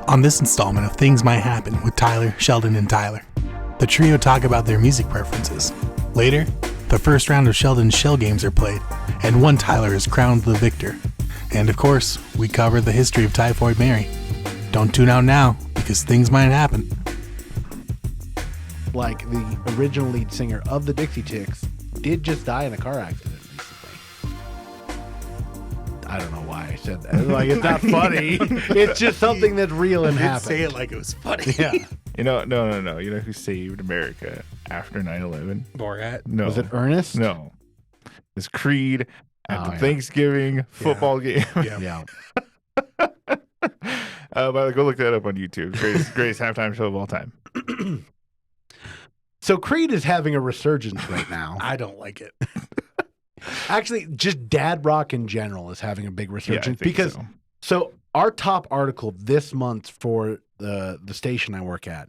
On this installment of Things Might Happen with Tyler, Sheldon, and Tyler, the trio talk about their music preferences. Later, the first round of Sheldon's Shel-Games are played, and one Tyler is crowned the victor. And of course, we cover the history of Typhoid Mary. Don't tune out now, because things might happen. Like, the original lead singer of the Dixie Chicks did just die in a car accident recently. I don't know why I said that. Like, it's not funny. It's just something that's real and happened. Say it like it was funny. Yeah. No. You know who saved America after 9/11? Borat. No. Was it Ernest? No. It's Creed at the yeah. Thanksgiving football game. Yeah. By the way, go look that up on YouTube. Greatest halftime show of all time. So Creed is having a resurgence right now. I don't like it. Actually, just dad rock in general is having a big resurgence because so our top article this month for the station I work at,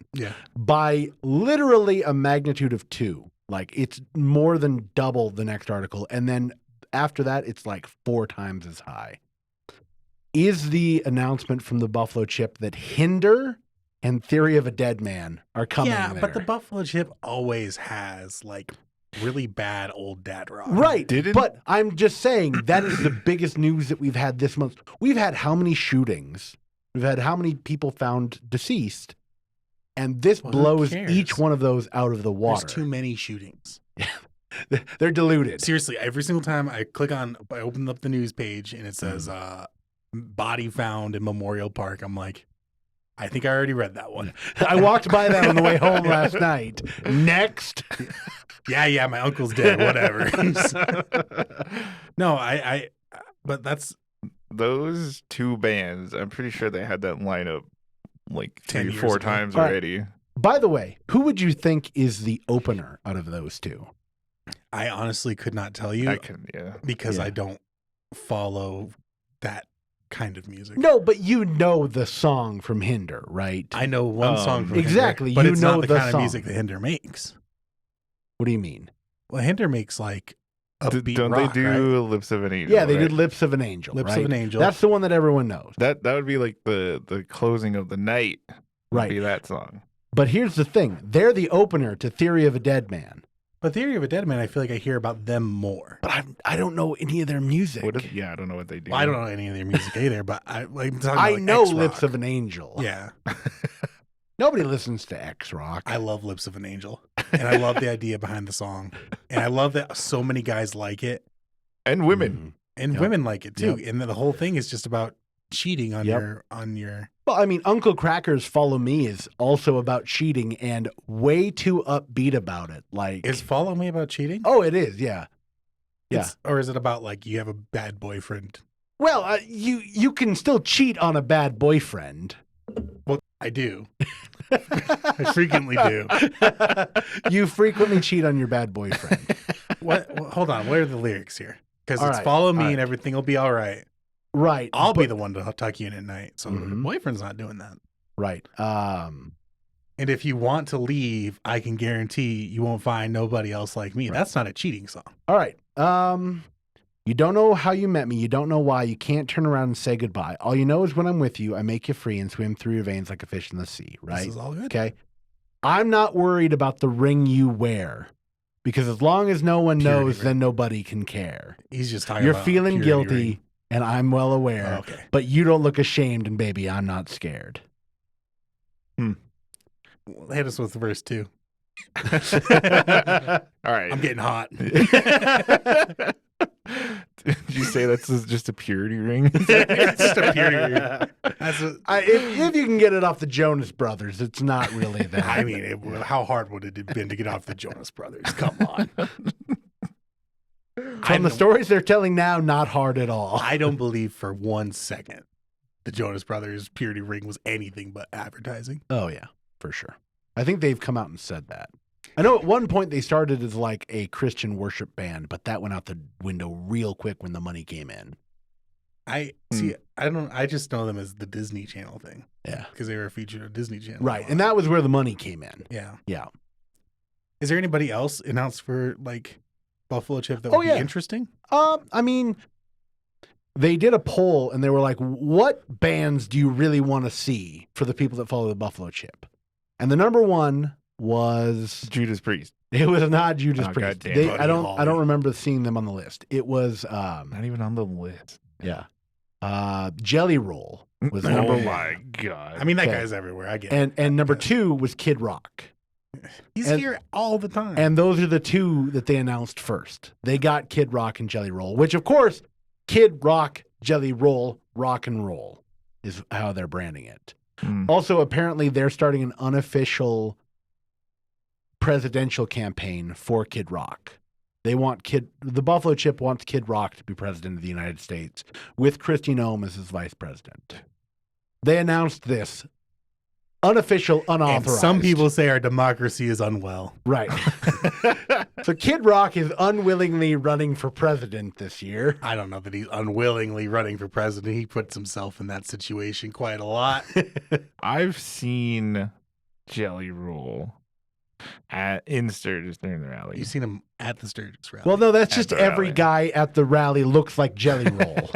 by literally a magnitude of 2, like it's more than double the next article, and then after that it's like 4 times as high, is the announcement from the Buffalo Chip that Hinder and Theory of a Dead Man are coming there. But the Buffalo Chip always has like really bad old dad rock. Right. But I'm just saying that is the biggest news that we've had this month. We've had how many shootings? We've had how many people found deceased? And this blows each one of those out of the water. There's too many shootings. They're diluted. Seriously, every single time I open up the news page and it says body found in Memorial Park, I'm like, I think I already read that one. I walked by that on the way home last night. Next. Yeah, my uncle's dead, whatever. No, but that's... Those 2 bands, I'm pretty sure they had that lineup like 10 3 or 4 times already. By the way, who would you think is the opener out of those 2? I honestly could not tell you. Because I don't follow that kind of music. No, but you know the song from Hinder, right? I know one song from exactly. Hinder, but you it's know not the kind song. of music that Hinder makes. What do you mean? Well, Hinder makes like upbeat Don't rock, they do right? Lips of an Angel? Yeah, they did Lips of an Angel. Lips of an Angel. That's the one that everyone knows. That would be like the closing of the night. Right. Be that song. But here's the thing: they're the opener to Theory of a Dead Man. But Theory of a Dead Man, I feel like I hear about them more. But I don't know any of their music. I don't know what they do. Well, I don't know any of their music either. But I know Lips of an Angel. Yeah. Nobody listens to X-Rock. I love Lips of an Angel. And I love the idea behind the song. And I love that so many guys like it. And women. And women like it too. And the whole thing is just about cheating on your Well, I mean, Uncle Cracker's Follow Me is also about cheating and way too upbeat about it. Like, is Follow Me about cheating? Oh, it is, yeah. Or is it about like you have a bad boyfriend? Well, you can still cheat on a bad boyfriend. Well, I do. I frequently do. You frequently cheat on your bad boyfriend. What? Well, hold on. What are the lyrics here? Because it's Follow Me and everything will be all right. Right. I'll be the one to tuck you in at night. So the boyfriend's not doing that. Right. And if you want to leave, I can guarantee you won't find nobody else like me. Right. That's not a cheating song. All right. You don't know how you met me. You don't know why. You can't turn around and say goodbye. All you know is when I'm with you, I make you free and swim through your veins like a fish in the sea. Right? This is all good. Okay. I'm not worried about the ring you wear. Because as long as no one knows, then nobody can care. He's just talking You're about feeling guilty, ring. and I'm well aware. Oh, okay. But you don't look ashamed, and baby, I'm not scared. Hit us with verse 2. All right. I'm getting hot. Did you say that's just a purity ring? It's just a purity ring. If you can get it off the Jonas Brothers, it's not really that. I mean, how hard would it have been to get off the Jonas Brothers? Come on. From the stories they're telling now, not hard at all. I don't believe for 1 second the Jonas Brothers purity ring was anything but advertising. Oh, yeah, for sure. I think they've come out and said that. I know at one point they started as like a Christian worship band, but that went out the window real quick when the money came in. I don't. I just know them as the Disney Channel thing. Yeah, because they were featured on Disney Channel. Right, and that was where the money came in. Yeah. Is there anybody else announced for like Buffalo Chip that would be interesting? I mean, they did a poll and they were like, what bands do you really want to see for the people that follow the Buffalo Chip? And the number one was Judas Priest. It was not Judas Priest. I don't remember seeing them on the list. It was not even on the list. Yeah. Jelly Roll was number one. Oh my god. I mean, that guy's everywhere. I get it. And number two was Kid Rock. He's here all the time. And those are the two that they announced first. They got Kid Rock and Jelly Roll, which of course, Kid Rock, Jelly Roll, rock and roll is how they're branding it. Also, apparently they're starting an unofficial presidential campaign for Kid Rock. They want the Buffalo Chip wants Kid Rock to be president of the United States with Kristi Noem as his vice president. They announced this. Unofficial, unauthorized. And some people say our democracy is unwell. Right. So Kid Rock is unwillingly running for president this year. I don't know that he's unwillingly running for president. He puts himself in that situation quite a lot. I've seen Jelly Roll in Sturgis during the rally. You've seen him at the Sturgis rally. Well, no, that's just every guy at the rally looks like Jelly Roll.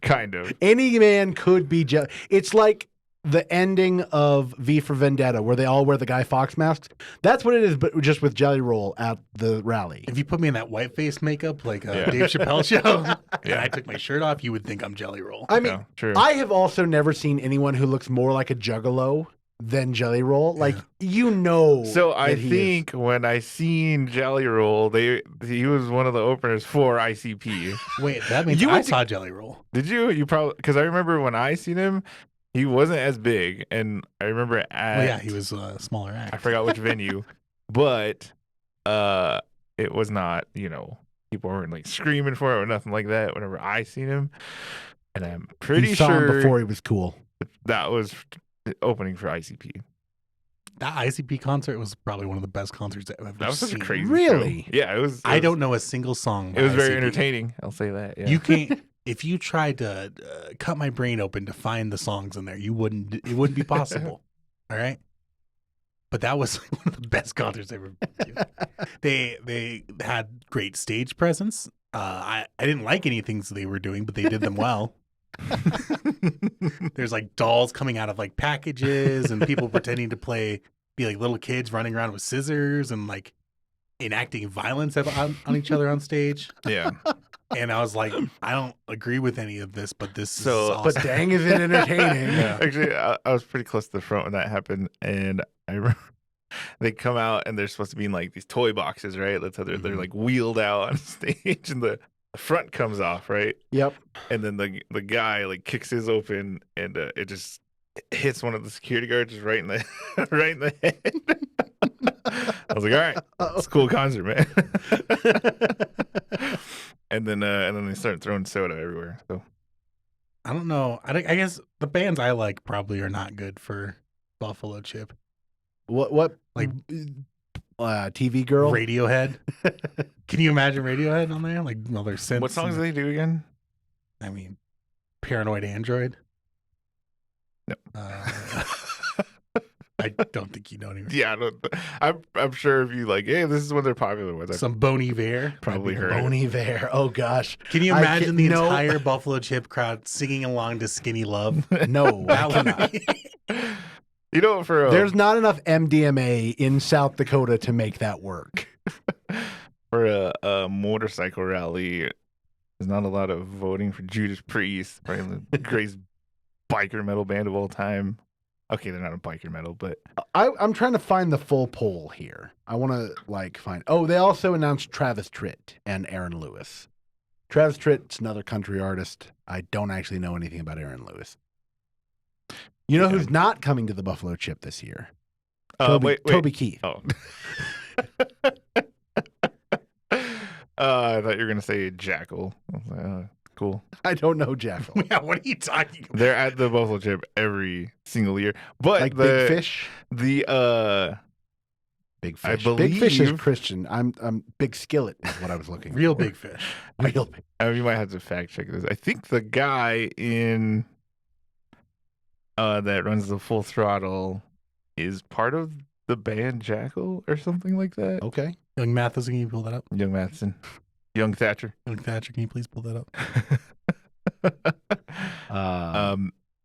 Kind of. Any man could be Jelly. It's like the ending of V for Vendetta, where they all wear the Guy Fawkes masks. That's what it is, but just with Jelly Roll at the rally. If you put me in that white face makeup, like a Dave Chappelle show, and I took my shirt off, you would think I'm Jelly Roll. I mean, true. I have also never seen anyone who looks more like a juggalo than Jelly Roll. Like, So I think when I seen Jelly Roll, he was one of the openers for ICP. Wait, that means I saw Jelly Roll. Did you? You probably, because I remember when I seen him, he wasn't as big, and I remember he was a smaller act. I forgot which venue, but it was not, people weren't like screaming for it or nothing like that whenever I seen him. And I'm pretty saw sure him before he was cool. That was the opening for ICP. That ICP concert was probably one of the best concerts I've ever seen. That was such a crazy Really? show. Yeah, it was. I don't know a single song. It was very entertaining. I'll say that. Yeah. You can't. If you tried to cut my brain open to find the songs in there, it wouldn't be possible. All right. But that was one of the best concerts I've ever been to. They had great stage presence. I didn't like any things they were doing, but they did them well. There's like dolls coming out of like packages and people pretending to be like little kids running around with scissors and like enacting violence on each other on stage. Yeah. And I was like, I don't agree with any of this, but this is awesome. But dang, is it entertaining? Yeah. Actually, I was pretty close to the front when that happened, and I remember they come out and they're supposed to be in like these toy boxes, right? That's how they're like wheeled out on stage, and the front comes off, right? Yep. And then the guy like kicks his open, and it just hits one of the security guards just right in the right in the head. I was like, all right, it's a cool concert, man. And then they start throwing soda everywhere. So I don't know. I guess the bands I like probably are not good for Buffalo Chip. What like TV Girl? Radiohead. Can you imagine Radiohead on there? Like all their synths. What songs do they do again? I mean, Paranoid Android. No. I don't think you know any. Yeah, I'm sure if you like, hey, this is one of their popular ones. Some Bon Iver. Probably heard Bon Iver. Oh gosh. Can you imagine the entire Buffalo Chip crowd singing along to Skinny Love? No, that would not. There's not enough MDMA in South Dakota to make that work. For a motorcycle rally, there's not a lot of voting for Judas Priest, probably the greatest biker metal band of all time. Okay, they're not a biker metal, but I'm trying to find the full poll here. I want to find. Oh, they also announced Travis Tritt and Aaron Lewis. Travis Tritt's another country artist. I don't actually know anything about Aaron Lewis. You know who's not coming to the Buffalo Chip this year? Toby Keith. Oh. I thought you were gonna say Jackal. I was like, cool. I don't know Jackal. Yeah, what are you talking about? They're at the Buffalo Chip every single year. But like Big Fish? Big Fish. I believe Big Fish is Christian. I'm Big Skillet is what I was looking Real for. Big Fish. Real Big. You might have to fact check this. I think the guy in that runs the Full Throttle is part of the band Jackal or something like that. Okay. Young Matheson, can you pull that up? Young Matheson. Young Thatcher. Young Thatcher, can you please pull that up?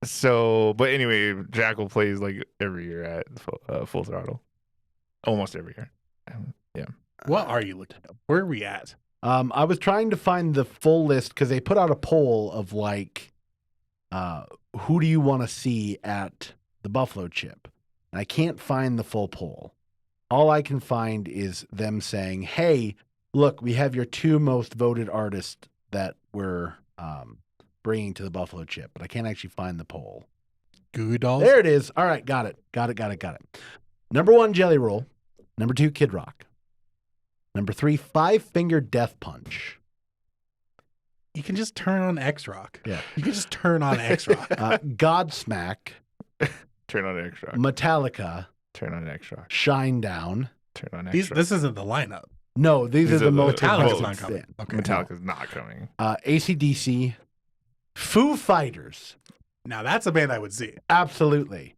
So, but anyway, Jackal plays like every year at Full Throttle, almost every year. Yeah. What are you looking at? Where are we at? I was trying to find the full list because they put out a poll of like, who do you want to see at the Buffalo Chip? And I can't find the full poll. All I can find is them saying, hey, look, we have your 2 most voted artists that we're bringing to the Buffalo Chip, but I can't actually find the poll. Goo Goo Dolls? There it is. All right, got it. Number 1, Jelly Roll. Number 2, Kid Rock. Number 3, Five Finger Death Punch. You can just turn on X-Rock. Yeah. You can just turn on X-Rock. Godsmack. Turn on X-Rock. Metallica. Turn on X-Rock. Shinedown. Turn on X-Rock. This isn't the lineup. No, these are the most. Metallica's not coming. Okay. Metallica's not coming. AC/DC. Foo Fighters. Now that's a band I would see. Absolutely.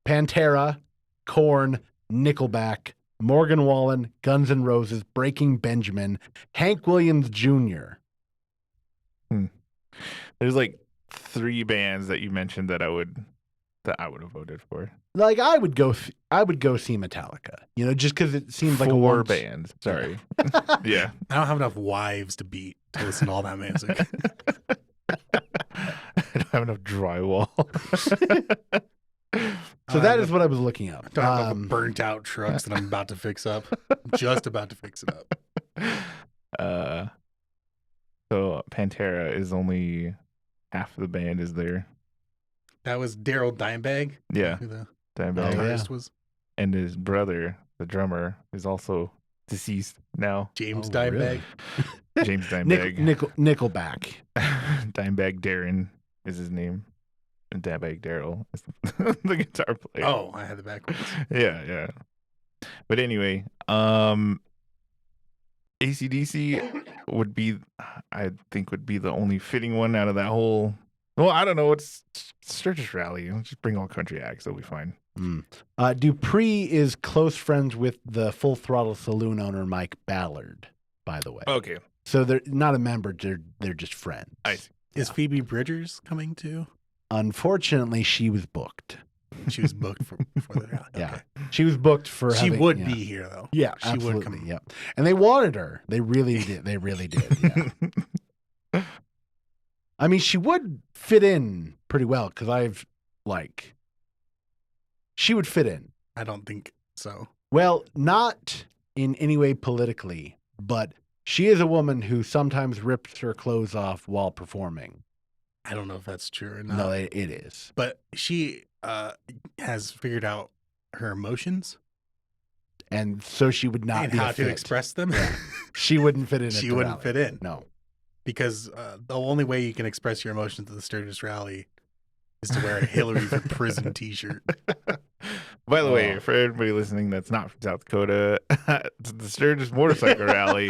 Pantera, Korn, Nickelback, Morgan Wallen, Guns N' Roses, Breaking Benjamin, Hank Williams Jr. There's like 3 bands that you mentioned that I would have voted for. Like I would go see Metallica, just because it seems like 4 bands. Sorry. Yeah. I don't have enough wives to beat to listen to all that music. I don't have enough drywall. So that is what I was looking up. I don't have enough burnt out trucks that I'm about to fix up. I'm just about to fix it up. So Pantera is only half of the band is there. That was Daryl Dimebag. Yeah. Who the Dimebag guitarist was. And his brother, the drummer, is also deceased now. James Dimebag. Really? James Dimebag. Nickelback. Dimebag Darren is his name. And Dimebag Daryl is the guitar player. Oh, I had the backwards. Yeah. But anyway, AC/DC would be the only fitting one out of that whole. Well, I don't know. It's Sturgis Rally. Just bring all country acts. They'll be fine. Dupree is close friends with the Full Throttle Saloon owner Mike Ballard, by the way. Okay. So they're not a member. They're just friends. I see. Is Phoebe Bridgers coming too? Unfortunately, she was booked. She was booked for the rally. Okay. Yeah, she was booked for. She would be here though. Yeah, she absolutely. would come. Yeah, and they wanted her. They really did. They really did. Yeah. I mean, she would fit in pretty well because she would fit in. I don't think so. Well, not in any way politically, but she is a woman who sometimes rips her clothes off while performing. I don't know if that's true or not. No, it is. But she has figured out her emotions. And so she would not and be how a to fit. express them. She wouldn't fit in. She wouldn't fit in. No. Because the only way you can express your emotions at the Sturgis Rally is to wear a Hillary for Prison t-shirt. By the way, for everybody listening that's not from South Dakota, the Sturgis Motorcycle Rally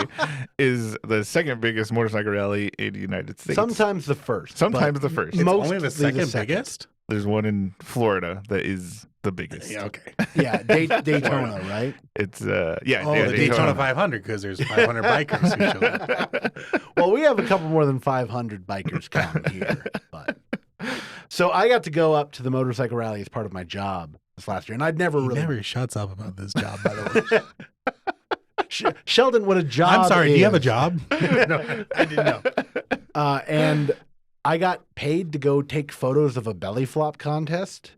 is the second biggest motorcycle rally in the United States. Sometimes the first. Sometimes the first. It's only the second biggest? There's one in Florida that is the biggest. Yeah, okay. Yeah, Daytona, right? It's the Daytona 500 because there's 500 bikers who show up. Well, we have a couple more than 500 bikers come here, but so I got to go up to the motorcycle rally as part of my job this last year, and I'd never really never shuts up about this job, by the way. Sheldon, what a job! I'm sorry. is. Do you have a job? No, I didn't know. And I got paid to go take photos of a belly flop contest.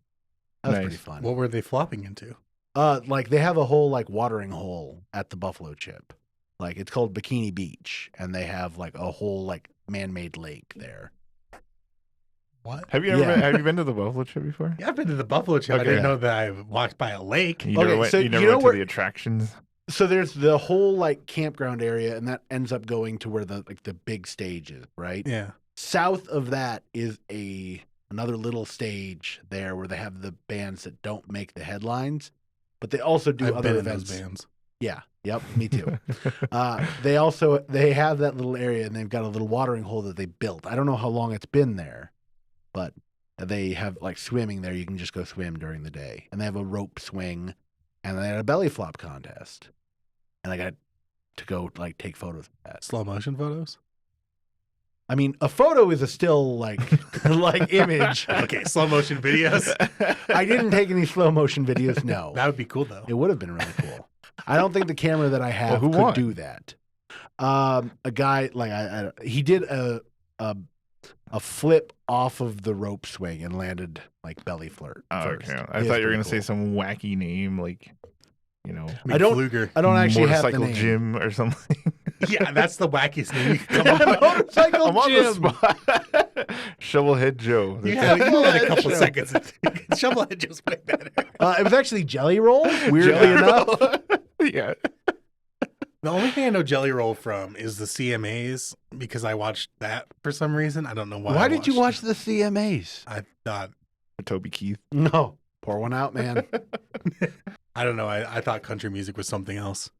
That was pretty fun. What were they flopping into? Like they have a whole watering hole at the Buffalo Chip. Like it's called Bikini Beach, and they have a whole man-made lake there. What? Have you been to the Buffalo Chip before? Yeah, I've been to the Buffalo Chip. Okay. I didn't know that I walked by a lake. You never went to the attractions? So there's the whole campground area, and that ends up going to where the big stage is, right? Yeah. South of that is another little stage there where they have the bands that don't make the headlines, but they also do I've other been events. In those bands. Yeah. Yep. Me too. They have that little area, and they've got a little watering hole that they built. I don't know how long it's been there, but they have swimming there. You can just go swim during the day, and they have a rope swing, and they had a belly flop contest, and I got to go take photos of that. Slow motion photos? I mean, a photo is a still like image. Okay, slow motion videos. I didn't take any slow motion videos. No, that would be cool though. It would have been really cool. I don't think the camera that I have could do that. A guy he did a flip off of the rope swing and landed like belly flirt. Oh, okay. I thought you were gonna say some wacky name like, I don't actually have the name. Gym or something. Yeah, that's the wackiest name you can come up with. Motorcycle I'm Jim. on the spot. Shovelhead Joe. You had a couple seconds. Shovelhead Joe's way better. It was actually Jelly Roll, weirdly enough. Yeah. The only thing I know Jelly Roll from is the CMAs because I watched that for some reason. I don't know why. Why did you watch the CMAs? I thought For Toby Keith. No. Pour one out, man. I don't know. I thought country music was something else.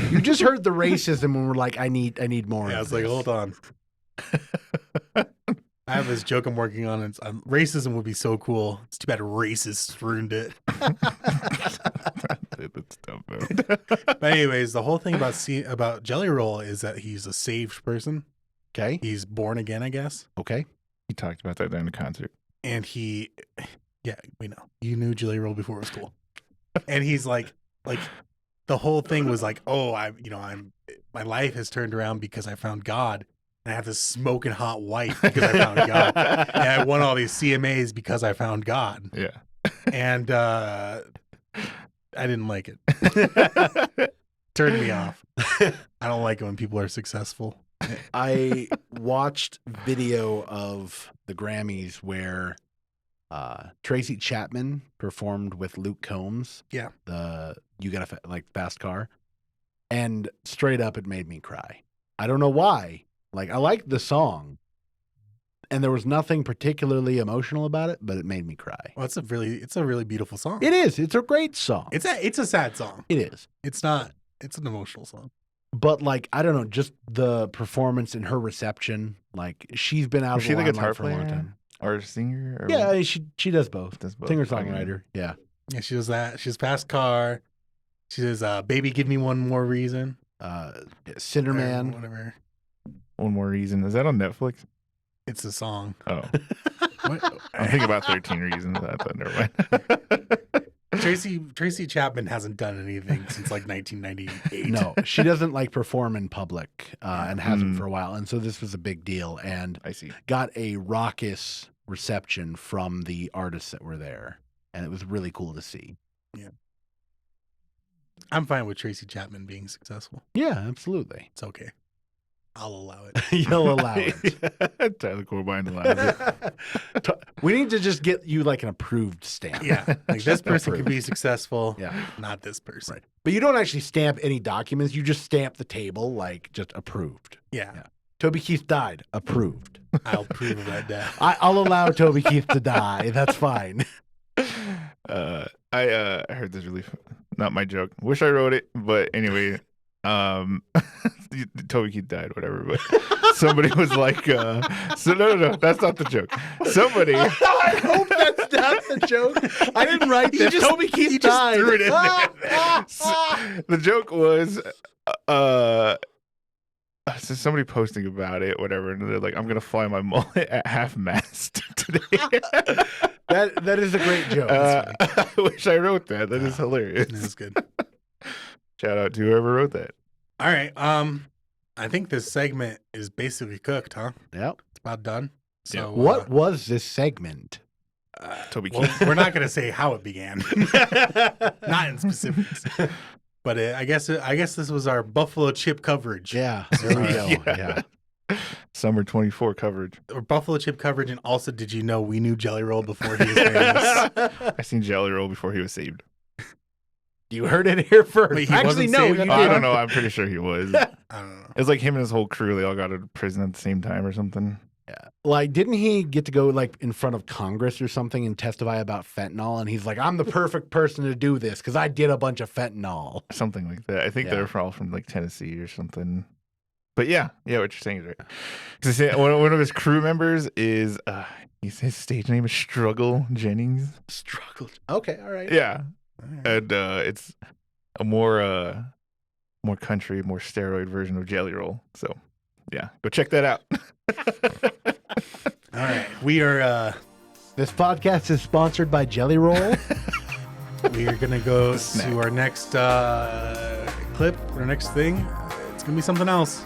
You just heard the racism and were like, I need more. Yeah, I was like, hold on. I have this joke I'm working on. It's racism would be so cool. It's too bad racists ruined it. That's dumb, But anyways, the whole thing about Jelly Roll is that he's a saved person. Okay. He's born again, I guess. Okay. He talked about that during the concert. And yeah, we know. You knew Jelly Roll before it was cool. And he's like the whole thing was like, oh, my life has turned around because I found God. And I have this smoking hot wife because I found God. And I won all these CMAs because I found God. Yeah. And I didn't like it. Turned me off. I don't like it when people are successful. I watched video of the Grammys where Tracy Chapman performed with Luke Combs. Yeah. You Got a Fast Car. And straight up, it made me cry. I don't know why. Like, I liked the song. And there was nothing particularly emotional about it, but it made me cry. Well, it's a really beautiful song. It is. It's a great song. It's a sad song. It is. It's not. It's an emotional song. But like, I don't know, just the performance and her reception. Like, she's been out of the limelight for a long time. Or a singer? Or yeah, she does both. Singer Okay. songwriter. Yeah. Yeah, she does that. She does Fast Car. She does Baby Give Me One More Reason. Cinderman. Whatever. One More Reason. Is that on Netflix? It's a song. Oh. What? I'm thinking about 13 Reasons. I thought, never mind. Tracy Chapman hasn't done anything since like 1998. No, she doesn't like perform in public and hasn't for a while. And so this was a big deal and I see. Got a raucous reception from the artists that were there. And it was really cool to see. Yeah. I'm fine with Tracy Chapman being successful. Yeah, absolutely. It's okay. I'll allow it. You'll allow it. Tyler Corbijn allows it. We need to just get you like an approved stamp. Yeah. Like this person can be successful. Yeah. Not this person. Right. But you don't actually stamp any documents. You just stamp the table like just approved. Yeah. Toby Keith died. Approved. I'll approve of that death. I'll allow Toby Keith to die. That's fine. I heard this really not my joke. Wish I wrote it, but anyway, Toby Keith died, whatever. But somebody was like, so no, that's not the joke. Somebody. I hope that's not the joke. I didn't write this. Toby Keith died. Just threw it in there. So, the joke was, so somebody posting about it, whatever, and they're like, "I'm gonna fly my mullet at half mast today." That is a great joke. I wish I wrote that. That is hilarious. That's good. Shout out to whoever wrote that. All right. I think this segment is basically cooked, huh? Yep. It's about done. So yeah. What was this segment? Toby Keith. Well, we're not going to say how it began. Not in specifics. But I guess this was our Buffalo Chip coverage. Yeah. There we go. Yeah. Summer 24 coverage. Or Buffalo Chip coverage. And also, did you know we knew Jelly Roll before he was famous? I seen Jelly Roll before he was saved. You heard it here first. Wait, actually, no. I don't know. I'm pretty sure he was. I don't know. It was like him and his whole crew. They all got out of prison at the same time or something. Yeah. Like, didn't he get to go like in front of Congress or something and testify about fentanyl? And he's like, I'm the perfect person to do this because I did a bunch of fentanyl. Something like that. I think they're all from like Tennessee or something. But yeah, what you're saying is right. Because one of his crew members is, his stage name is Struggle Jennings. Struggle. Okay, all right. Yeah. And it's a more country, more steroid version of Jelly Roll. So yeah, go check that out. All right, we are. This podcast is sponsored by Jelly Roll. We are gonna go to our next clip, our next thing. It's gonna be something else.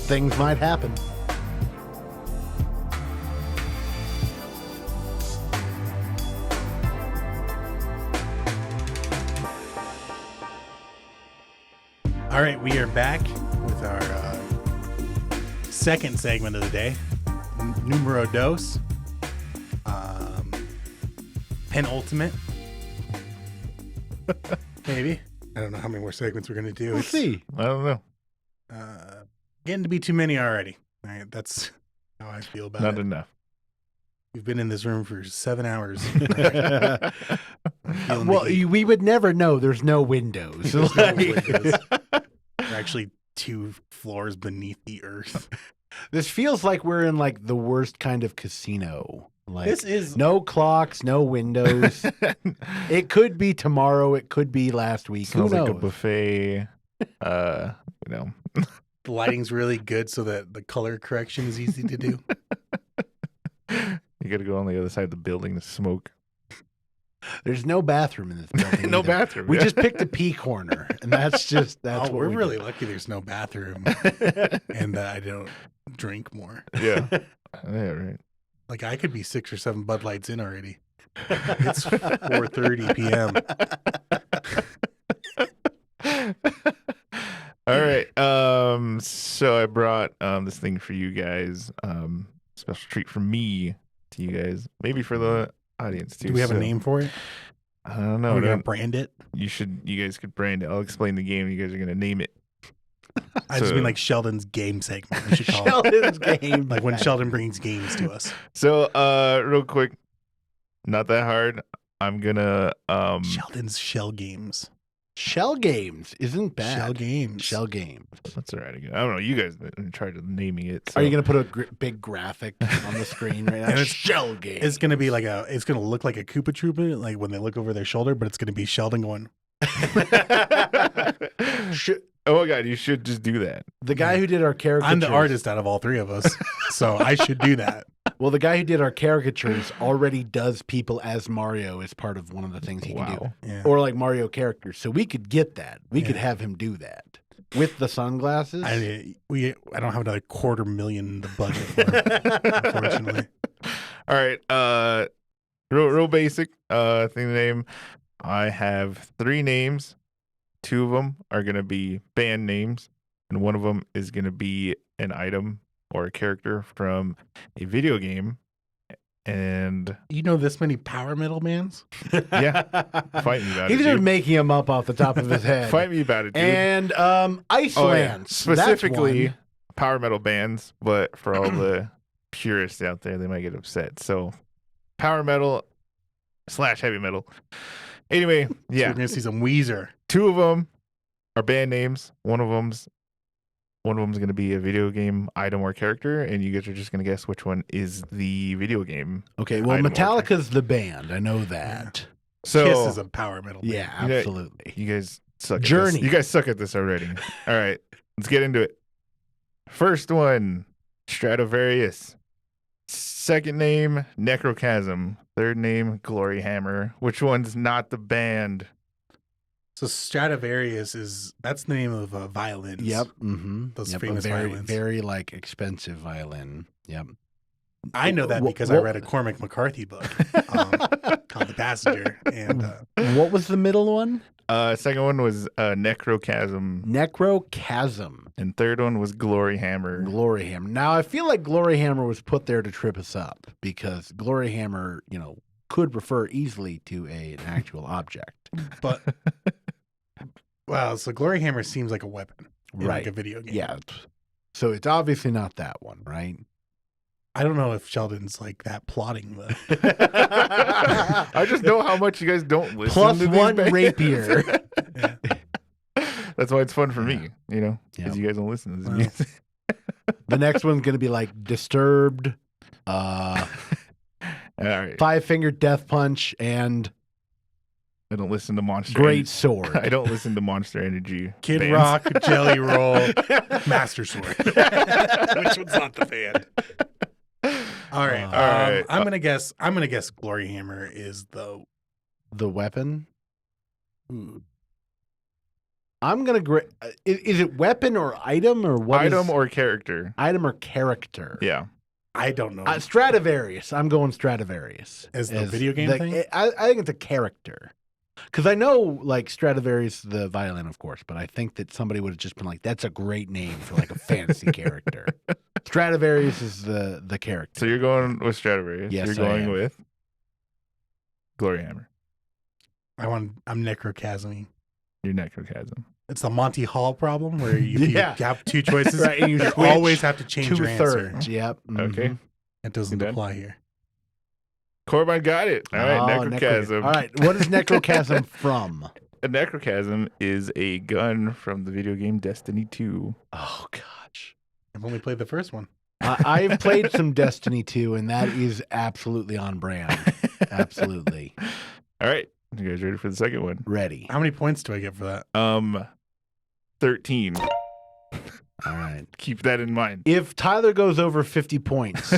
Things might happen. All right, we are back with our second segment of the day, numero dos, penultimate. Maybe. I don't know how many more segments we're gonna do. We'll see. I don't know. Getting to be too many already. All right, that's how I feel about it. Not enough. We've been in this room for 7 hours. Well, we would never know. There's no windows. There's no windows. We're actually 2 floors beneath the earth. This feels like we're in like the worst kind of casino. Like This is no clocks, no windows. It could be tomorrow. It could be last week. Smells Who knows? like a buffet. The lighting's really good so that the color correction is easy to do. You got to go on the other side of the building to smoke. There's no bathroom in this building. No either. bathroom. We just picked a pee corner, and that's what we're we really do. lucky there's no bathroom and that I don't drink more. Yeah. Yeah, right. Like I could be 6 or 7 Bud Lights in already. It's 4:30 p.m. All right. So I brought this thing for you guys. Special treat from me to you guys. Maybe for the audience too. Do we have a name for it? I don't know. Are we gonna brand it? You guys could brand it. I'll explain the game. You guys are gonna name it. I just mean like Sheldon's game segment. We should call Sheldon's game. like when Sheldon brings games to us. So real quick, not that hard. I'm gonna Sheldon's Shel-Games. Shel-Games isn't bad. Shel-Games. Shel-Games. That's all right again. I don't know. You guys tried to naming it. So. Are you gonna put a big graphic on the screen right now? And it's Shel-Games. It's gonna be like it's gonna look like a Koopa Troopa, like when they look over their shoulder, but it's gonna be Sheldon going. Oh my god, you should just do that. The guy who did our caricatures. I'm the artist out of all 3 of us, so I should do that. Well, the guy who did our caricatures already does people as Mario as part of one of the things he can do. Yeah. Or like Mario characters. So we could get that. We could have him do that. With the sunglasses. I don't have another $250,000 in the budget for it, unfortunately. All right. Real basic thing name. I have 3 names. 2 of them are gonna be band names, and 1 of them is gonna be an item or a character from a video game. And you know this many power metal bands? Yeah, fight me about it. He's just Dude. making them up off the top of his head. Fight me about it, dude. And Iceland. Oh, yeah. Specifically power metal bands, but for all the purists out there, they might get upset. So power metal / heavy metal. Anyway, yeah. So we're gonna see some Weezer. 2 of them are band names. One of them's going to be a video game item or character, and you guys are just going to guess which one is the video game. Okay, well, Metallica's the band. I know that. So Kiss is a power metal band. Yeah, absolutely. You guys suck. Journey. At this. You guys suck at this already. All right, let's get into it. First one, Stradivarius. Second name, Necrochasm. Third name, Glory Hammer. Which one's not the band? So Stradivarius that's the name of violins. Yep. Mm-hmm. Those famous violins. Very like expensive violin. Yep. I know that because I read a Cormac McCarthy book called The Passenger. And what was the middle one? Second one was Necrochasm. Necrochasm. And third one was Glory Hammer. Glory Hammer. Now, I feel like Glory Hammer was put there to trip us up because Glory Hammer, could refer easily to an actual object. But, wow, so Glory Hammer seems like a weapon. In Right. Like a video game. Yeah. So it's obviously not that one, right? I don't know if Sheldon's like that plotting though. I just know how much you guys don't listen Plus to these one bands. rapier. Yeah. That's why it's fun for me, because Yeah. you guys don't listen to this Well. music. The next one's going to be like Disturbed, All right. 5 Finger Death Punch, and I don't listen to Monster. Great sword. I don't listen to Monster Energy. Kid bands. Rock, Jelly Roll, Master Sword. Which one's not the band? All right. All right. I'm gonna guess Glory Hammer is the weapon. I'm gonna. Is it weapon or item or what? Item or character? Item or character? Yeah. I don't know. Stradivarius. I'm going Stradivarius. As the video game thing? I think it's a character. Because I know, like, Stradivarius, the violin, of course, but I think that somebody would have just been like, that's a great name for, like, a fantasy character. Stradivarius is the character. So you're going with Stradivarius. Yes, you're going with Glory Hammer. I'm Necrochasm. You're Necrochasm. It's the Monty Hall problem where you have two choices, right, and you always have to change your two-thirds. answer. Yep. Mm-hmm. Okay. It doesn't apply here. Corbin got it. All right, Necrochasm. All right, what is Necrochasm from? A Necrochasm is a gun from the video game Destiny 2. Oh, gosh. I've only played the first one. I've played some Destiny 2, and that is absolutely on brand. Absolutely. All right. You guys ready for the second one? Ready. How many points do I get for that? 13. All right. Keep that in mind. If Tyler goes over 50 points,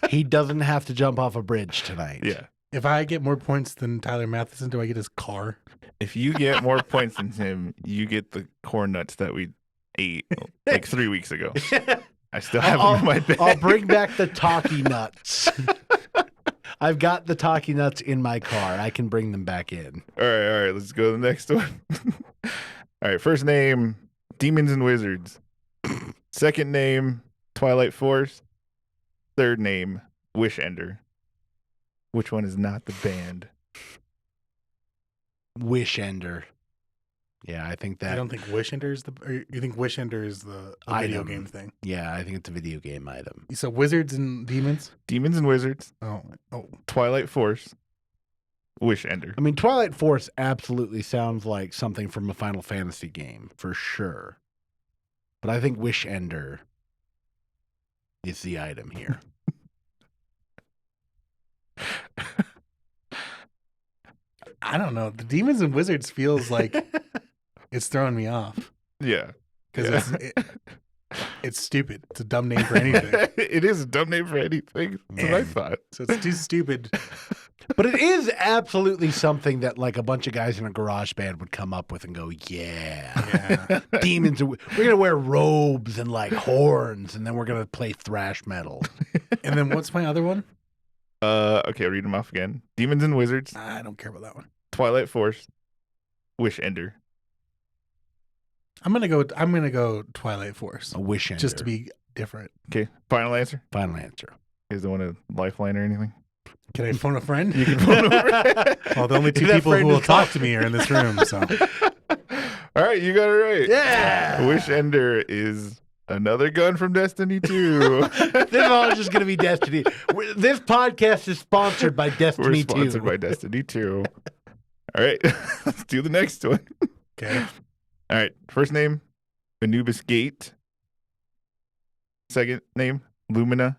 he doesn't have to jump off a bridge tonight. Yeah. If I get more points than Tyler Matheson, do I get his car? If you get more points than him, you get the corn nuts that we ate like 3 weeks ago. I still have them in my bag. I'll bring back the Talkie Nuts. I've got the Talkie Nuts in my car. I can bring them back in. All right. Let's go to the next one. All right. First name, Demons and Wizards. Second name, Twilight Force. Third name, Wish Ender. Which one is not the band? Wish Ender. Yeah, I think that. I don't think Wish Ender is you think Wish Ender is the video game thing? Yeah, I think it's a video game item. So Wizards and Demons? Demons and Wizards. Oh. Twilight Force. Wish Ender. I mean, Twilight Force absolutely sounds like something from a Final Fantasy game, for sure. But I think Wish Ender is the item here. I don't know. The Demons and Wizards feels like it's throwing me off. Yeah. Because it's stupid. It's a dumb name for anything. It is a dumb name for anything. That's what I thought. So it's too stupid. But it is absolutely something that like a bunch of guys in a garage band would come up with and go, yeah. Demons. We're going to wear robes and like horns, and then we're going to play thrash metal. And then what's my other one? Okay, I'll read them off again. Demons and Wizards. I don't care about that one. Twilight Force. Wish Ender. I'm gonna go Twilight Force. A Wish Ender. Just to be different. Okay, final answer. Final answer. You guys don't want a lifeline or anything? Can I phone a friend? You can phone over. Well, the only two people who will talk to me are in this room. So, all right, you got it right. Yeah. Wish Ender is another gun from Destiny 2. This is all just going to be Destiny. This podcast is sponsored by Destiny 2. We're sponsored by Destiny 2. All right, let's do the next one. Okay. All right, first name, Anubis Gate. Second name, Lumina.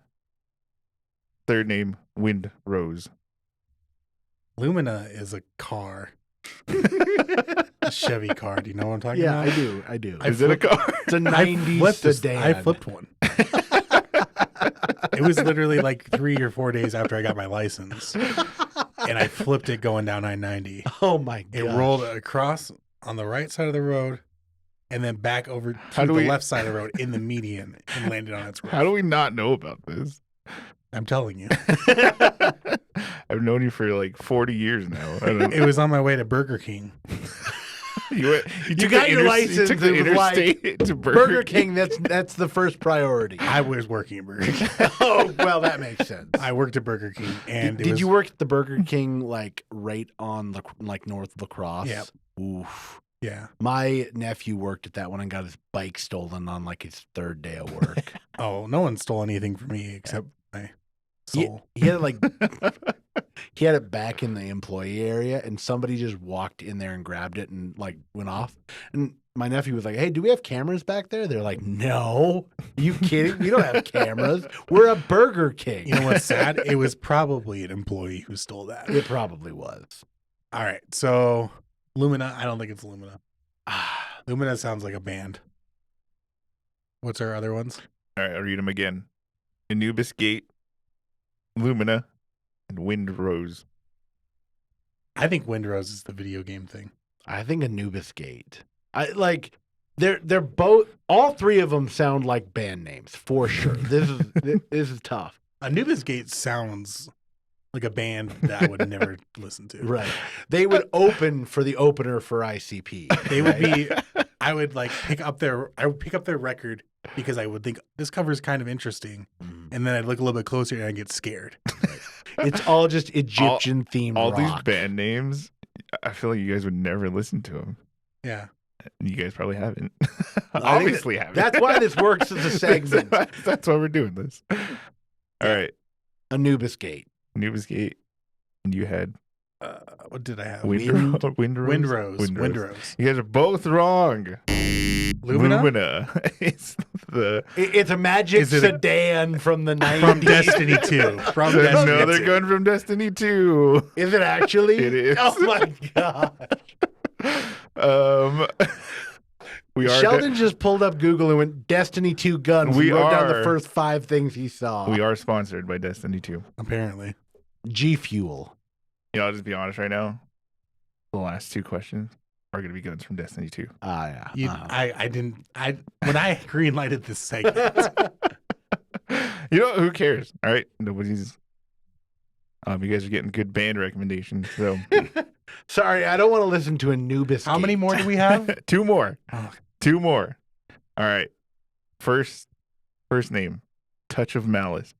Third name, Wind Rose. Lumina is a car. A Chevy car. Do you know what I'm talking about? Yeah, I do. Is it a car? It's a 90s sedan. I flipped one. It was literally like 3 or 4 days after I got my license. And I flipped it going down I-90. Oh, my God. It rolled across on the right side of the road and then back over to the left side of the road in the median and landed on its roof. How do we not know about this? I'm telling you. I've known you for like 40 years now. It was on my way to Burger King. You got your license. You took the interstate to Burger King. That's the first priority. I was working at Burger King. Oh, well, that makes sense. I worked at Burger King, and did you work at the Burger King like right on the north of La Crosse? Yep. Oof. Yeah. My nephew worked at that one and got his bike stolen on like his third day of work. Oh, no one stole anything from me except my soul. He had he had it back in the employee area, and somebody just walked in there and grabbed it and like went off. And my nephew was like, "Hey, do we have cameras back there?" They're like, "No, are you kidding? We don't have cameras. We're a Burger King." You know what's sad? It was probably an employee who stole that. It probably was. All right. So Lumina. I don't think it's Lumina. Lumina sounds like a band. What's our other ones? All right, I'll read them again. Anubis Gate, Lumina, and Wind Rose. I think Wind Rose is the video game thing. I think Anubis Gate. They're both. All three of them sound like band names for sure. This is tough. Anubis Gate sounds like a band that I would never listen to. Right. They would open for the opener for ICP. They would be. I would pick up their record because I would think this cover is kind of interesting, and then I'd look a little bit closer and I'd get scared. It's all just Egyptian themed. All rock. These band names, I feel like you guys would never listen to them. Yeah. You guys probably haven't. Obviously haven't. That's why this works as a segment. That's why we're doing this. All right. Anubis Gate. Anubis Gate. And you had... what did I have? Wind Rose. You guys are both wrong. Lumina. It's a magic sedan from the 90s. From Destiny 2. No, they're going from Destiny 2. Is it actually? It is. Oh my god. Sheldon just pulled up Google and went Destiny 2 guns. We wrote down the first 5 things he saw. We are sponsored by Destiny 2. Apparently. G Fuel. I'll just be honest right now. The last 2 questions are going to be guns from Destiny 2. Yeah. When I greenlighted this segment. Who cares? All right. Nobody's. You guys are getting good band recommendations. So. Sorry, I don't want to listen to Anubis Gate. How many more do we have? 2 more. Oh. 2 more. All right. First name, Touch of Malice.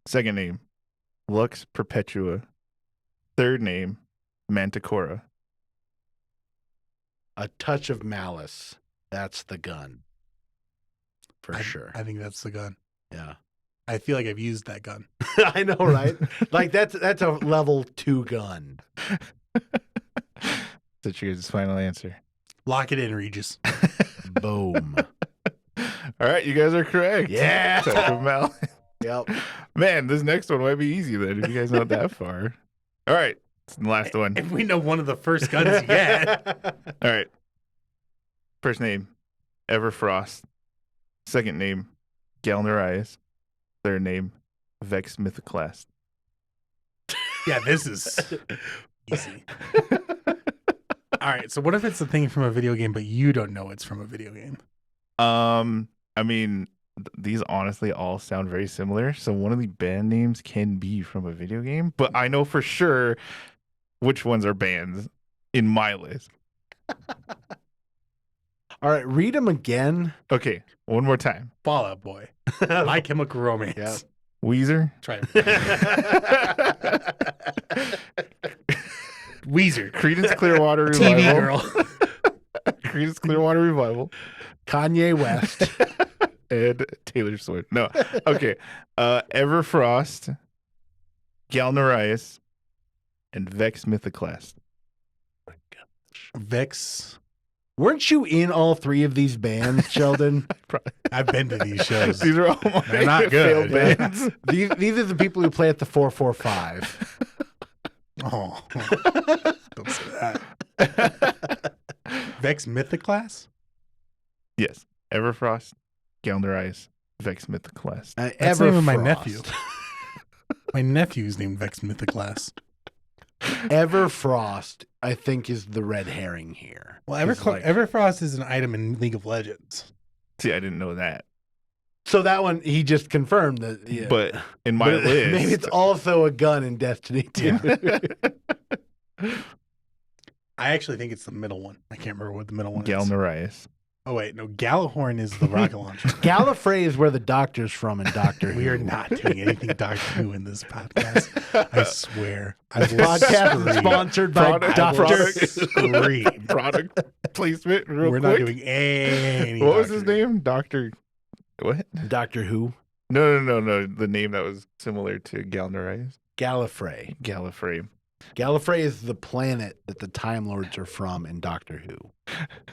Second name, Lux Perpetua. Third name, Manticora. A Touch of Malice. That's the gun. For sure. I think that's the gun. Yeah. I feel like I've used that gun. I know, right? That's a level 2 gun. That's your guys' final answer. Lock it in, Regis. Boom. All right, you guys are correct. Yeah. Touch of Malice. Yep. Man, this next one might be easy then if you guys know that far. All right. It's the last one. If we know one of the first guns you get. All right. First name, Everfrost. Second name, Galnerias. Third name, Vex Mythoclast. Yeah, this is easy. All right, so what if it's a thing from a video game, but you don't know it's from a video game? I mean, these honestly all sound very similar. So one of the band names can be from a video game, but I know for sure which ones are bands in my list. All right, read them again. Okay, one more time. Fall Out Boy. My Chemical Romance. Yep. Weezer. Try it. Weezer. Creedence Clearwater Revival. TV Girl. Creedence Clearwater Revival. Kanye West. And Taylor Swift. No. Okay. Everfrost. Galnerias. And Vex Mythoclast. Vex. Weren't you in all 3 of these bands, Sheldon? I've been to these shows. These are all They're not good. bands. These are the people who play at the 445. Oh. Don't say that. Vex Mythoclast? Yes. Everfrost, Galnerias, Vex Mythoclast. That's the name of my nephew. My nephew's named Vex Mythoclast. Everfrost, I think, is the red herring here. Well, Everfrost is an item in League of Legends. See, I didn't know that. So that one, he just confirmed that. Yeah. But in my list. Maybe it's also a gun in Destiny 2. I actually think it's the middle one. I can't remember what the middle one is. Galnerias. Oh, wait. No, Galahorn is the rocket launcher. Gallifrey is where the doctor's from in Doctor Who. We are not doing anything Doctor Who in this podcast. I swear. This podcast is sponsored by Doctor Scream. Product placement real We're quick. not doing any What was his name? Doctor... What? Doctor Who? No. The name that was similar to Galnerias. Gallifrey. Gallifrey is the planet that the Time Lords are from in Doctor Who.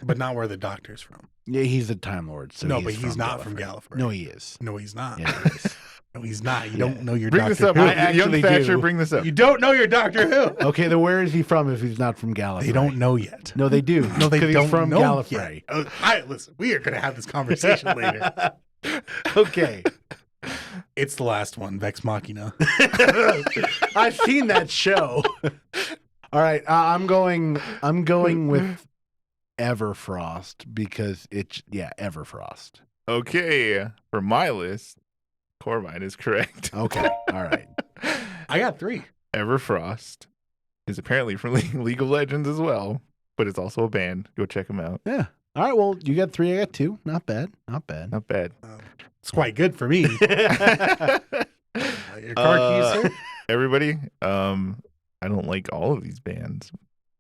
But not where the Doctor's from. Yeah, he's a Time Lord. So no, but he's not from Gallifrey. No, he is. No, he's not. Yeah, he is. No, he's not. You don't know your bring Doctor this up. Who. Young Thatcher, bring this up. You don't know your Doctor Who. Okay, then where is he from if he's not from Gallifrey? They don't know yet. No, they do. No, they don't he's from know Gallifrey. Yet. Listen, we are going to have this conversation later. Okay. It's the last one, Vex Machina. I've seen that show. All right, I'm going with Everfrost because Everfrost. Okay, for my list, Corvine is correct. Okay, all right. I got 3. Everfrost is apparently from League of Legends as well, but it's also a band. Go check them out. Yeah. All right, well, you got 3, I got 2. Not bad. Not bad. It's quite good for me. Your car keys, sir? Everybody, I don't like all of these bands,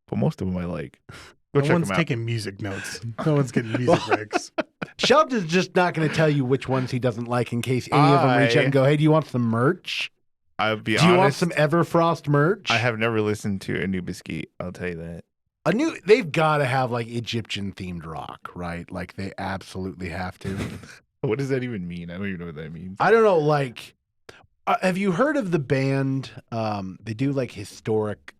but most of them I like. Go check No one's them out. taking music notes. No one's getting music breaks. Sheldon's just not going to tell you which ones he doesn't like in case any of them reach out and go, hey, do you want some merch? I'll be honest. Do you want some Everfrost merch? I have never listened to Anubis Skeet. I'll tell you that. They've got to have like Egyptian themed rock, right? Like they absolutely have to. What does that even mean? I don't even know what that means. I don't know. Like, have you heard of the band? They do like historic,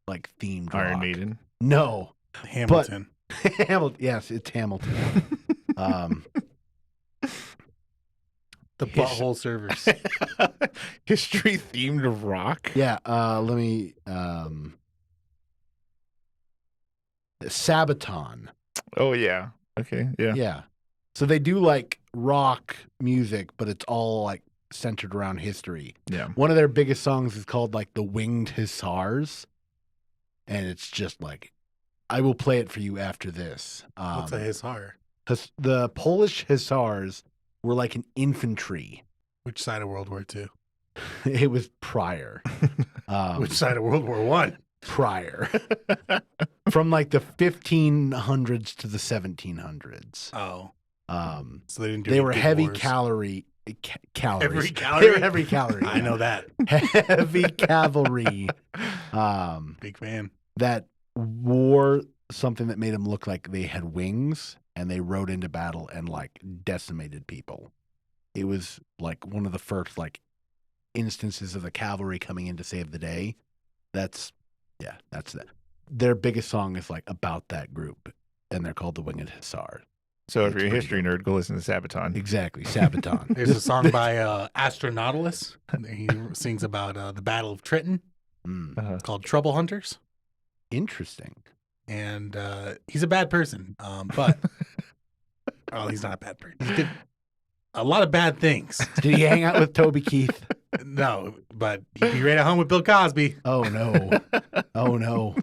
like themed rock. Iron Maiden. No, Hamilton. Hamilton. Yes, it's Hamilton. The Butthole Servers. History themed rock. Yeah. Let me. Sabaton. Oh yeah. Okay. Yeah. Yeah. So they do like rock music, but it's all like centered around history. Yeah. One of their biggest songs is called like The Winged Hussars. And it's just like, I will play it for you after this. What's a hussar? The Polish Hussars were like an infantry. Which side of World War II? It was prior. Which side of World War I? Prior. From like the 1500s to the 1700s. Oh. So they didn't do They were heavy wars. calories. Every calorie? They were heavy calorie. I know that. Heavy cavalry. Big fan. That wore something that made them look like they had wings, and they rode into battle and like decimated people. It was like one of the first like instances of the cavalry coming in to save the day. That's that. Their biggest song is like about that group, and they're called the Winged Hussars. So if you're a history nerd, go listen to Sabaton. Exactly, Sabaton. There's a song by Astronautilus. He sings about the Battle of Trenton called Trouble Hunters. Interesting. And he's a bad person, but he's not a bad person. He did a lot of bad things. Did he hang out with Toby Keith? No, but he'd be right at home with Bill Cosby. Oh no! Oh no!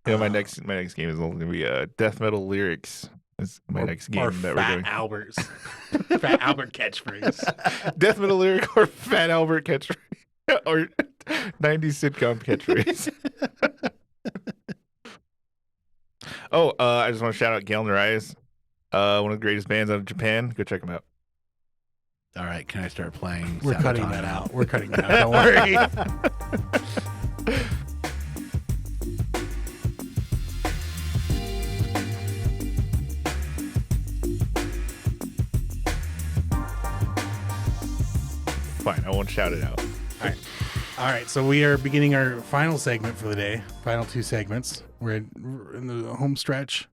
Yeah, my next game is only going to be death metal lyrics. Is my next game that we're doing. Albert's Fat Albert catchphrase. Death metal lyric or Fat Albert catchphrase or 90s sitcom catchphrase. I just want to shout out Gale Narayas, one of the greatest bands out of Japan. Go check them out. All right, can I start playing? We're Sabaton cutting that now? out. We're cutting that out. Don't worry. Fine, I won't shout it out. All right, so we are beginning our final segment for the day. Final 2 segments. We're in the home stretch.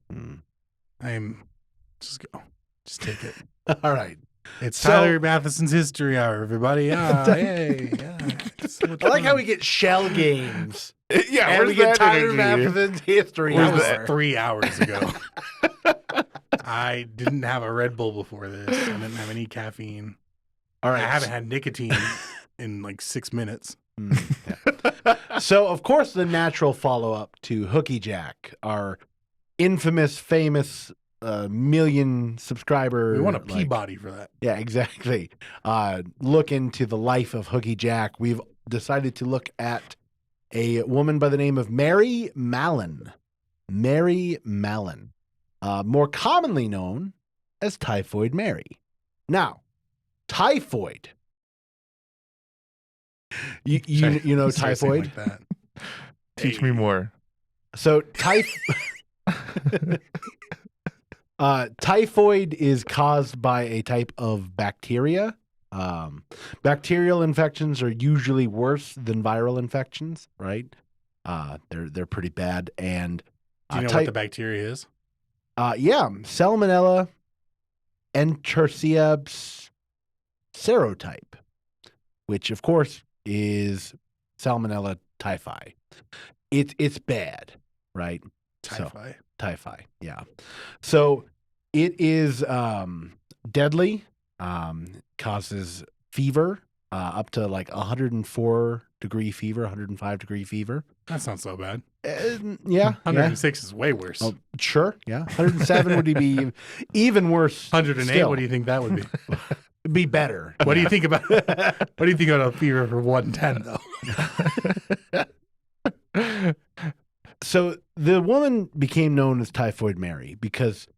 Just go. Just take it. All right. It's Tyler Matheson's History Hour, everybody. Yay. Yeah. I like how we get Shel-Games. Yeah, and we get Tyler energy? Matheson's History That Hour. was 3 hours ago. I didn't have a Red Bull before this. I didn't have any caffeine. All right. I haven't had nicotine in like 6 minutes. Yeah. So, of course, the natural follow-up to Hooky Jack, our infamous, famous million subscriber. We want a Peabody for that. Yeah, exactly. Look into the life of Hooky Jack. We've decided to look at a woman by the name of Mary Mallon. Mary Mallon. More commonly known as Typhoid Mary. Now, typhoid. You know typhoid? Like that. Teach me more. So typhoid is caused by a type of bacteria Bacterial infections are usually worse than viral infections, right? They're pretty bad. And do you know what the bacteria is? Salmonella enterica serotype, which of course is Salmonella typhi. It's bad, right? Typhi, yeah. So it is deadly, causes fever, up to like 104-degree fever, 105-degree fever. That's not so bad. Yeah. 106 is way worse. Oh, sure, yeah. 107 would be even worse. 108, still. What do you think that would be? It'd be better. What do you think about a fever for 110 though? So the woman became known as Typhoid Mary because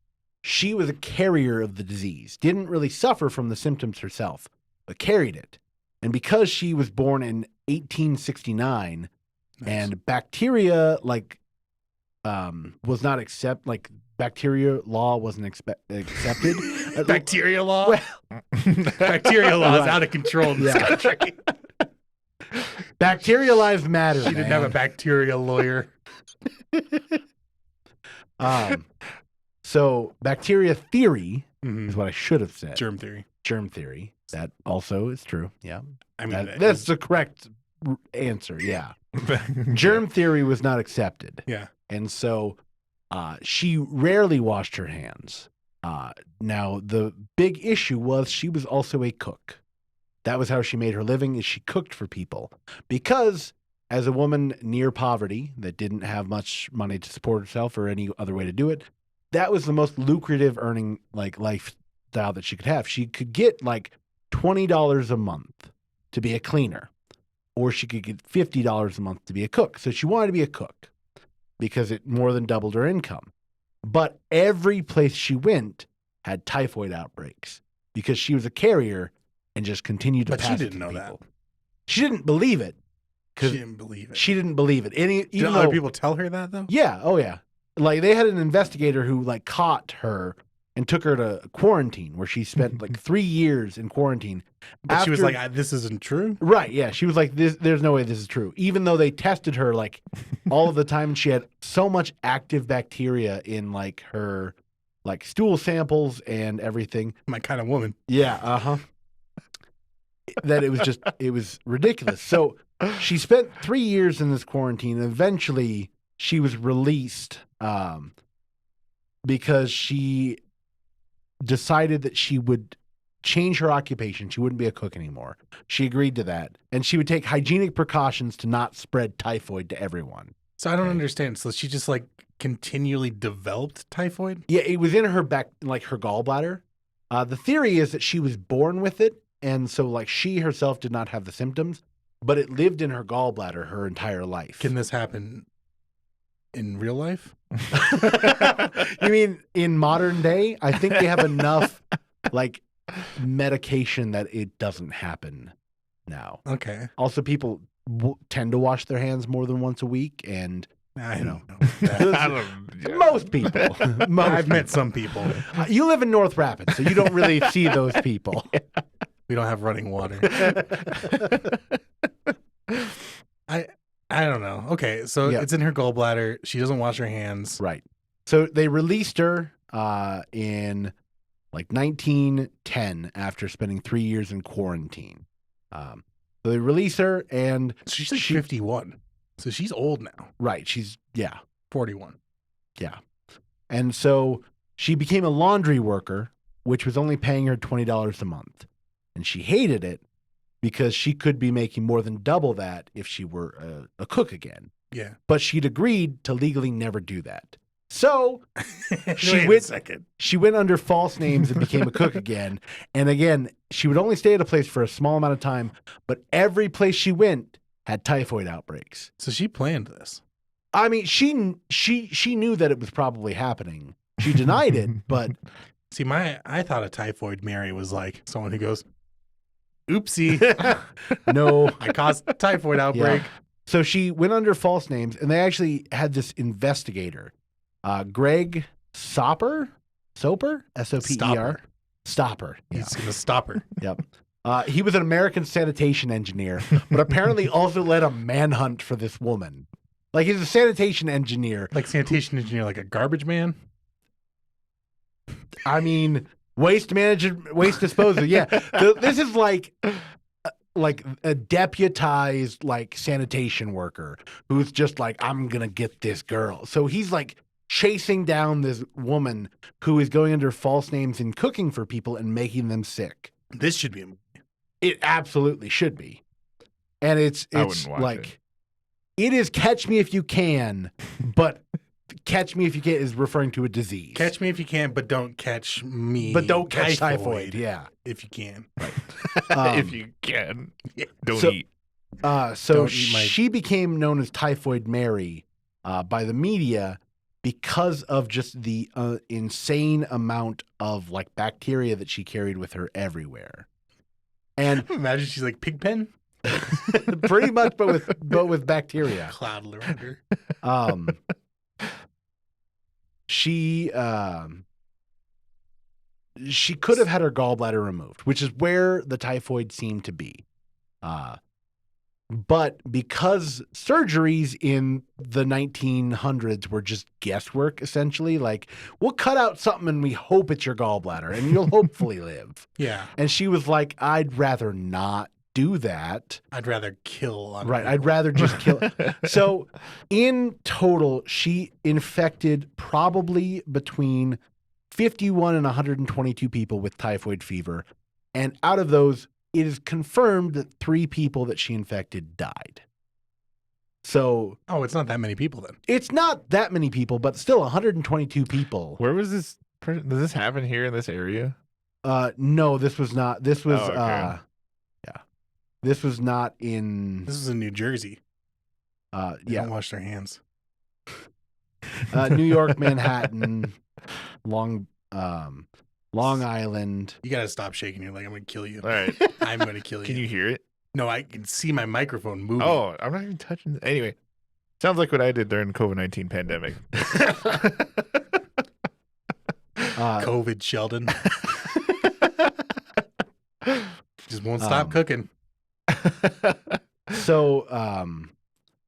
she was a carrier of the disease, didn't really suffer from the symptoms herself, but carried it. And because she was born in 1869, nice. And bacteria was not bacteria law wasn't accepted. Bacteria law? Well, bacteria law is out of control in this country. Bacteria lives matter. She didn't have a bacteria lawyer. So bacteria theory is what I should have said. Germ theory. Germ theory. That also is true. Yeah. I mean, that's the correct answer. Yeah. Germ theory was not accepted. Yeah. And so she rarely washed her hands. Now, the big issue was she was also a cook. That was how she made her living, is she cooked for people. Because as a woman near poverty that didn't have much money to support herself or any other way to do it, that was the most lucrative earning lifestyle that she could have. She could get $20 a month to be a cleaner, or she could get $50 a month to be a cook. So she wanted to be a cook because it more than doubled her income. But every place she went had typhoid outbreaks because she was a carrier and just continued to pass it to people. But she didn't know that. She didn't believe it. She didn't believe it. She didn't believe it. Did other people tell her that, though? Yeah. Oh, yeah. They had an investigator who caught her and took her to quarantine, where she spent 3 years in quarantine. But she was like, "This isn't true." Right? Yeah. She was like, "There's no way this is true." Even though they tested her all of the time, and she had so much active bacteria in her stool samples and everything. My kind of woman. Yeah. That it was ridiculous. So she spent 3 years in this quarantine, and eventually she was released because she decided that she would change her occupation. She wouldn't be a cook anymore. She agreed to that. And she would take hygienic precautions to not spread typhoid to everyone. So I don't understand. So she just continually developed typhoid? Yeah, it was in her back, her gallbladder. The theory is that she was born with it. And so she herself did not have the symptoms, but it lived in her gallbladder her entire life. Can this happen in real life? You mean in modern day? I think they have enough medication that it doesn't happen now. Okay. Also, people tend to wash their hands more than once a week, and most people. I've met some people. You live in North Rapids, so you don't really see those people. We don't have running water. I don't know. Okay, so it's in her gallbladder. She doesn't wash her hands. Right. So they released her in 1910 after spending 3 years in quarantine. So they release her, and she's 51. So she's old now. Right. She's 41. Yeah. And so she became a laundry worker, which was only paying her $20 a month. And she hated it because she could be making more than double that if she were a cook again. Yeah. But she'd agreed to legally never do that. So she went under false names and became a cook again. And again, she would only stay at a place for a small amount of time, but every place she went had typhoid outbreaks. So she planned this. I mean, she knew that it was probably happening. She denied it, but see, I thought a Typhoid Mary was someone who goes, "Oopsie, no, I caused a typhoid outbreak." Yeah. So she went under false names, and they actually had this investigator, Greg Soper, S-O-P-E-R. Stopper. He's gonna stop her. Yep. He was an American sanitation engineer, but apparently also led a manhunt for this woman. Like, he's a sanitation engineer. Like sanitation engineer, like a garbage man? I mean, waste management, waste disposal. Yeah. This is like a deputized, like, sanitation worker who's just like, I'm going to get this girl. So he's like chasing down this woman who is going under false names and cooking for people and making them sick. This should be a movie. It absolutely should be. And it's like, it is Catch Me If You Can, but Catch Me If You Can is referring to a disease. Catch me if you can, but don't catch me. But don't catch typhoid. Yeah. If you can. Right. If you can. Don't eat. So she became known as Typhoid Mary by the media because of just the insane amount of like bacteria that she carried with her everywhere. And imagine she's like Pigpen. Pretty much, but with bacteria. Cloud around her. She could have had her gallbladder removed, which is where the typhoid seemed to be. But because surgeries in the 1900s were just guesswork, essentially, like, we'll cut out something and we hope it's your gallbladder and you'll hopefully live. Yeah. And she was like, I'd rather not do that. I'd rather kill. Right. I'd rather just kill. So in total, she infected probably between 51 and 122 people with typhoid fever. And out of those, it is confirmed that 3 people that she infected died. So. Oh, it's not that many people then. It's not that many people, but still 122 people. Where was this? Does this happen here in this area? No, this was not. This was, okay. Yeah. This was not in. This was in New Jersey. They don't wash their hands. New York, Manhattan, Long Island. You gotta stop shaking your leg. I'm gonna kill you. All right. I'm gonna kill you. Can you hear it? No, I can see my microphone moving. Oh, I'm not even touching it. Anyway, sounds like what I did during the COVID-19 pandemic. COVID Sheldon. Just won't stop cooking. So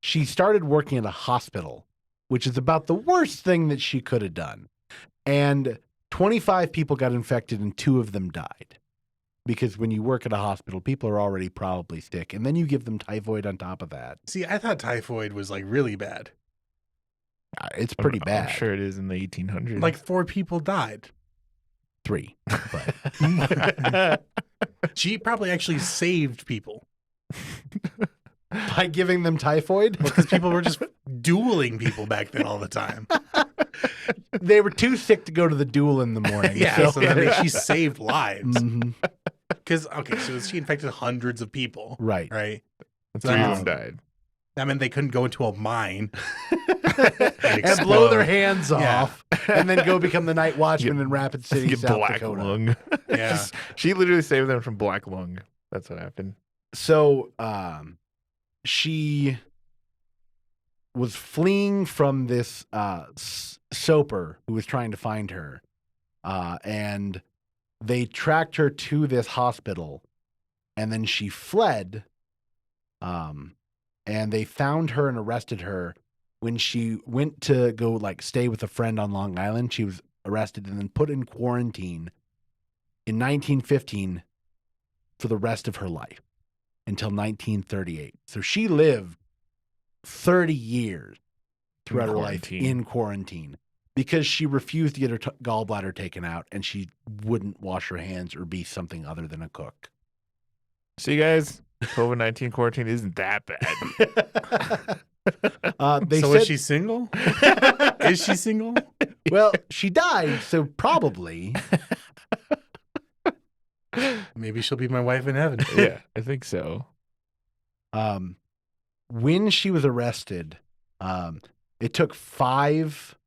she started working at a hospital, which is about the worst thing that she could have done. And 25 people got infected and 2 of them died. Because when you work at a hospital, people are already probably sick. And then you give them typhoid on top of that. See, I thought typhoid was like really bad. It's pretty bad. I'm sure it is in the 1800s. Like 4 people died. 3. But. She probably actually saved people. By giving them typhoid? Because people were just dueling people back then all the time. They were too sick to go to the duel in the morning. Yeah, so then she saved lives. Mm-hmm. Because, okay, so she infected hundreds of people. Right. Right? So 3 of them died. That meant they couldn't go into a mine and blow their hands off and then go become the night watchman in Rapid City, South black Dakota. Lung. Yeah. She literally saved them from black lung. That's what happened. So she was fleeing from this soaper who was trying to find her. And they tracked her to this hospital. And then she fled. And they found her and arrested her when she went to go like stay with a friend on Long Island. She was arrested and then put in quarantine in 1915 for the rest of her life until 1938. So she lived 30 years throughout her life in quarantine because she refused to get her gallbladder taken out and she wouldn't wash her hands or be something other than a cook. See, guys, COVID-19 quarantine isn't that bad. Is she single? Is she single? Well, she died, so probably. Maybe she'll be my wife in heaven. Yeah, I think so. When she was arrested, it took 5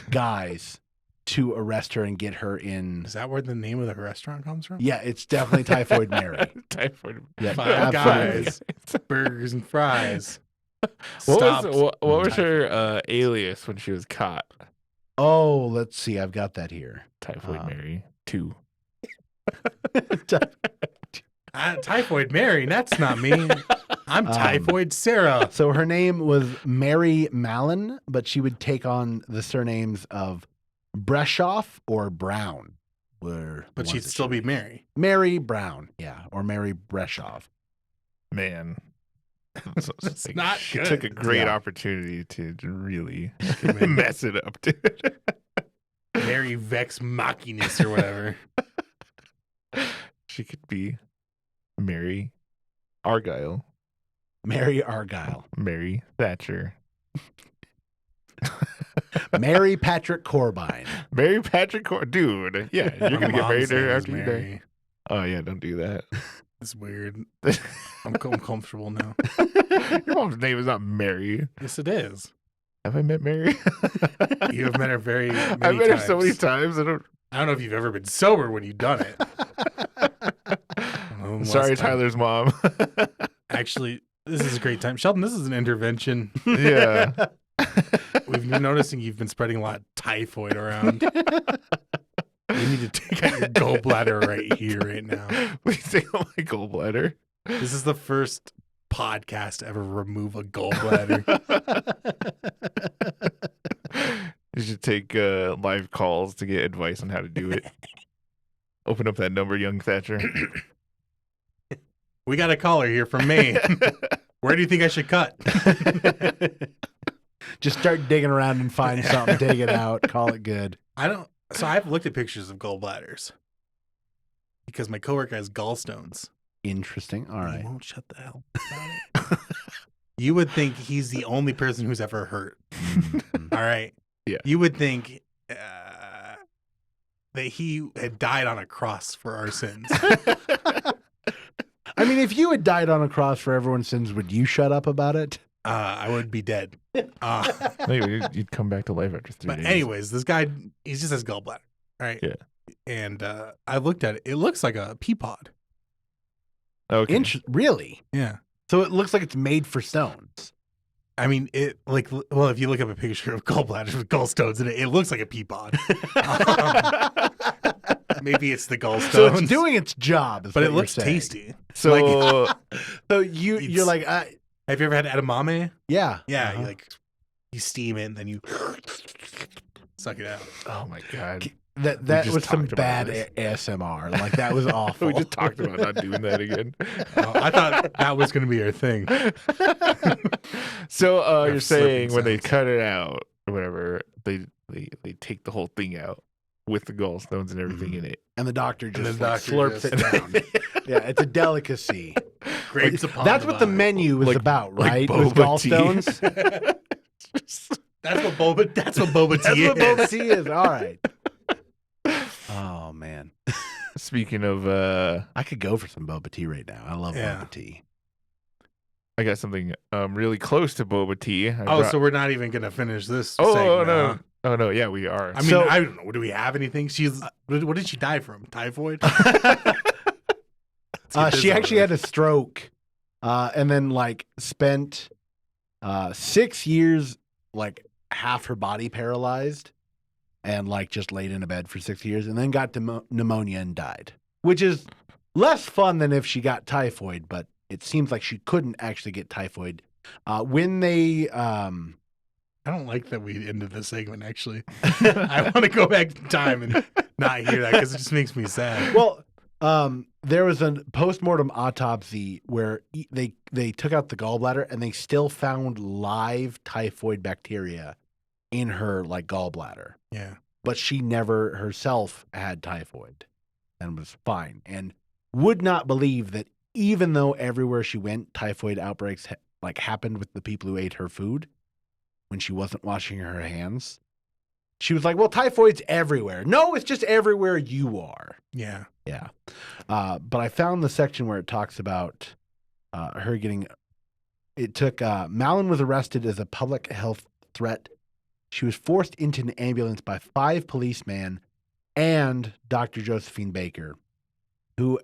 guys to arrest her and get her in. Is that where the name of the restaurant comes from? Yeah, it's definitely Typhoid Mary. Typhoid. Yeah, 5 guys, burgers and fries. What was her alias when she was caught? Oh, let's see. I've got that here. Typhoid Mary 2. Typhoid Mary, that's not me. I'm Typhoid Sarah. So her name was Mary Mallon, but she would take on the surnames of Breshoff or Brown. But she'd still be Mary. Mary Brown, yeah, or Mary Breshoff. Man. It's not she good. took a great opportunity to really mess it up, dude. Mary Vex Machinus or whatever. She could be Mary Argyle. Mary Argyle. Mary Thatcher. Mary Patrick Corbine. Mary Patrick Dude, yeah, you're going to get married to her after you die. Oh, yeah, don't do that. It's weird. I'm comfortable now. Your mom's name is not Mary. Yes, it is. Have I met Mary? You have met her very many I've met her so many times. I don't know if you've ever been sober when you've done it. Sorry, Tyler's mom. Actually, this is a great time. Sheldon, this is an intervention. Yeah. We've been noticing you've been spreading a lot of typhoid around. We need to take out your gallbladder right here, right now. Please take out my gallbladder. This is the first podcast to ever remove a gallbladder. You should take live calls to get advice on how to do it. Open up that number, young Thatcher. We got a caller here from Maine. Where do you think I should cut? Just start digging around and find something, dig it out, call it good. So I've looked at pictures of gallbladders because my coworker has gallstones. Interesting. All right. He won't shut the hell about it. You would think he's the only person who's ever hurt. All right. Yeah. You would think that he had died on a cross for our sins. I mean, if you had died on a cross for everyone's sins, would you shut up about it? I would be dead. You'd come back to life after 3 days. But anyways, this guy, he just has gallbladder. Right. Yeah. And I looked at it. It looks like a pea pod. Okay. Really? Yeah. So it looks like it's made for stones. I mean, if you look up a picture of gallbladders with gallstones in it, it looks like a pea pod. Maybe it's the gallstones. So it's doing its job, but it looks tasty. So, you're like, have you ever had edamame? Yeah. Yeah. Uh-huh. You steam it and then you suck it out. Oh my God. That was some bad ASMR. Like, that was awful. We just talked about not doing that again. I thought that was going to be our thing. So you're saying when they cut it out or whatever, they take the whole thing out with the gallstones and everything in it. And the doctor just slurps it down. Yeah, it's a delicacy. That's what the menu is about, right? With gallstones. That's what boba tea is. That's what boba tea is. All right. Oh man. Speaking of I could go for some boba tea right now. I love boba tea. I got something really close to boba tea. So we're not even gonna finish this segment. No. Oh no, yeah, we are. I mean, I don't know. Do we have anything? What did she die from? Typhoid? She actually had a stroke, and then spent 6 years, half her body paralyzed, and just laid in a bed for 6 years, and then got pneumonia and died, which is less fun than if she got typhoid, but it seems like she couldn't actually get typhoid. When they I don't like that we ended this segment, actually. I want to go back in time and not hear that because it just makes me sad. Well, there was a post-mortem autopsy where they took out the gallbladder and they still found live typhoid bacteria in her gallbladder. Yeah. But she never herself had typhoid and was fine, and would not believe that even though everywhere she went, typhoid outbreaks happened with the people who ate her food. When she wasn't washing her hands, she was like, well, typhoid's everywhere. No, it's just everywhere you are. Yeah. Yeah. But I found the section where it talks about her getting, Mallon was arrested as a public health threat. She was forced into an ambulance by 5 policemen and Dr. Josephine Baker, who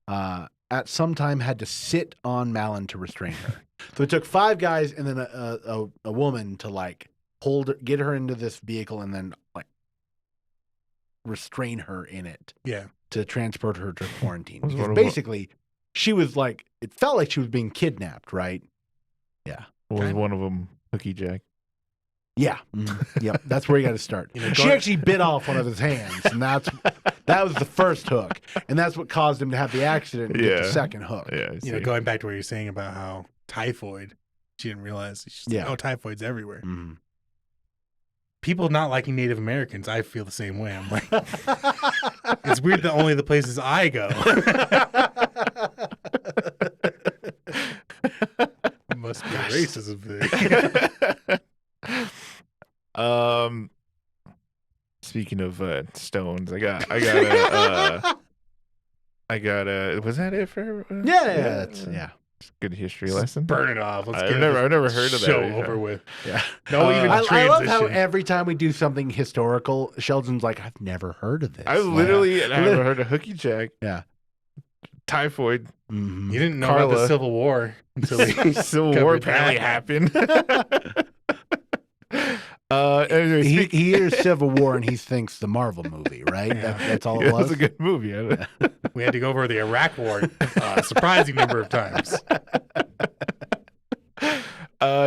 at some time had to sit on Mallon to restrain her. So it took 5 guys and then a woman to hold her, get her into this vehicle and then restrain her in it. Yeah. To transport her to quarantine. Because basically she was like, it felt like she was being kidnapped, right? Yeah. Was one of them Hooky Jack? Yeah. Yep. That's where you got to start. She actually bit off one of his hands, and that was the first hook, and that's what caused him to have the accident and get the second hook. Yeah. Going back to what you're saying about how typhoid, she didn't realize. She's like, oh, typhoid's everywhere. Mm-hmm. People not liking Native Americans, I feel the same way. I'm like, it's weird that only the places I go. Must be a racism thing. Speaking of stones, I got was that it for Yeah. Good history lesson. Burn it off. I've never heard of that. Show over with. Yeah. No, even I love how every time we do something historical, Sheldon's like, I've never heard of this. I literally never heard of Hooky Jack. Yeah. Typhoid. Mm-hmm. You didn't know about the Civil War until the Civil War apparently happened. Anyway, he hears Civil War and he thinks the Marvel movie, right? That's all it was. It was a good movie. We had to go over the Iraq War a surprising number of times.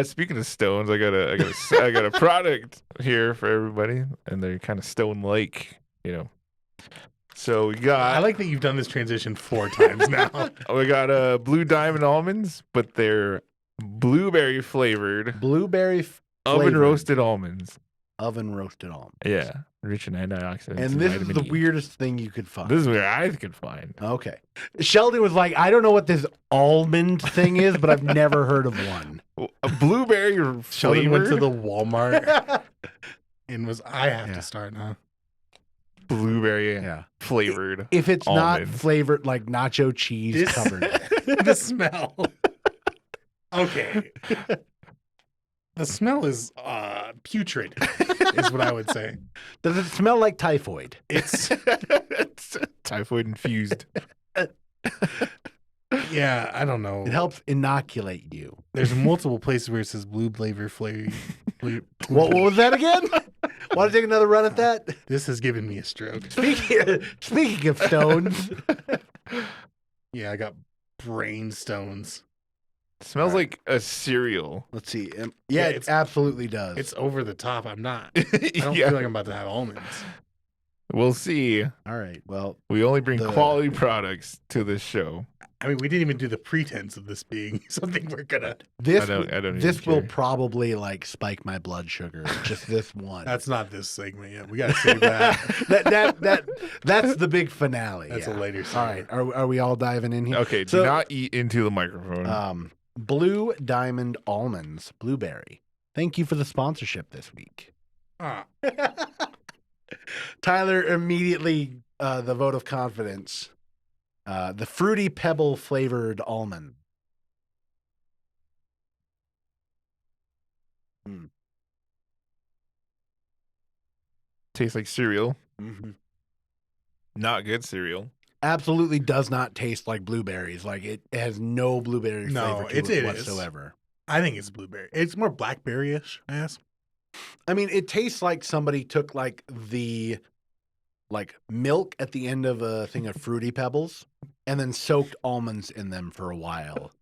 Speaking of stones, I got a product here for everybody, and they're kind of stone-like, So we got. I like that you've done this transition 4 times now. We got Blue Diamond almonds, but they're blueberry flavored. Oven roasted almonds. Oven roasted almonds. Yeah, rich in antioxidants. And this is the weirdest thing you could find. This is where I could find. Okay. Sheldon was like, I don't know what this almond thing is, but I've never heard of one. A blueberry flavored. Sheldon went to the Walmart and I have to start now. Blueberry flavored. If it's almonds. not flavored like nacho cheese covered. The smell. Okay. The smell is putrid, is what I would say. Does it smell like typhoid? It's typhoid infused. Yeah, I don't know. It helps inoculate you. There's multiple places where it says blue flavor. What was that again? Want to take another run at that? This has given me a stroke. Speaking of stones. Yeah, I got brain stones. Smells like a cereal. Let's see. Yeah, it absolutely does. It's over the top. I'm not. I don't feel like I'm about to have almonds. We'll see. All right. Well, we only bring quality products to this show. I mean, we didn't even do the pretense of this being something we're gonna. This will probably like spike my blood sugar. Just this one. That's not this segment yet. We gotta save that. That's the big finale. That's a later segment. All right. Are we all diving in here? Okay. Do not eat into the microphone. Blue Diamond Almonds, blueberry. Thank you for the sponsorship this week. Tyler immediately the vote of confidence. The Fruity Pebble flavored almond. Tastes like cereal. Mm-hmm. Not good cereal. Absolutely does not taste like blueberries. Like it has no blueberry flavor to it whatsoever. I think it's blueberry. It's more blackberry-ish, I guess. I mean, it tastes like somebody took like milk at the end of a thing of Fruity Pebbles and then soaked almonds in them for a while.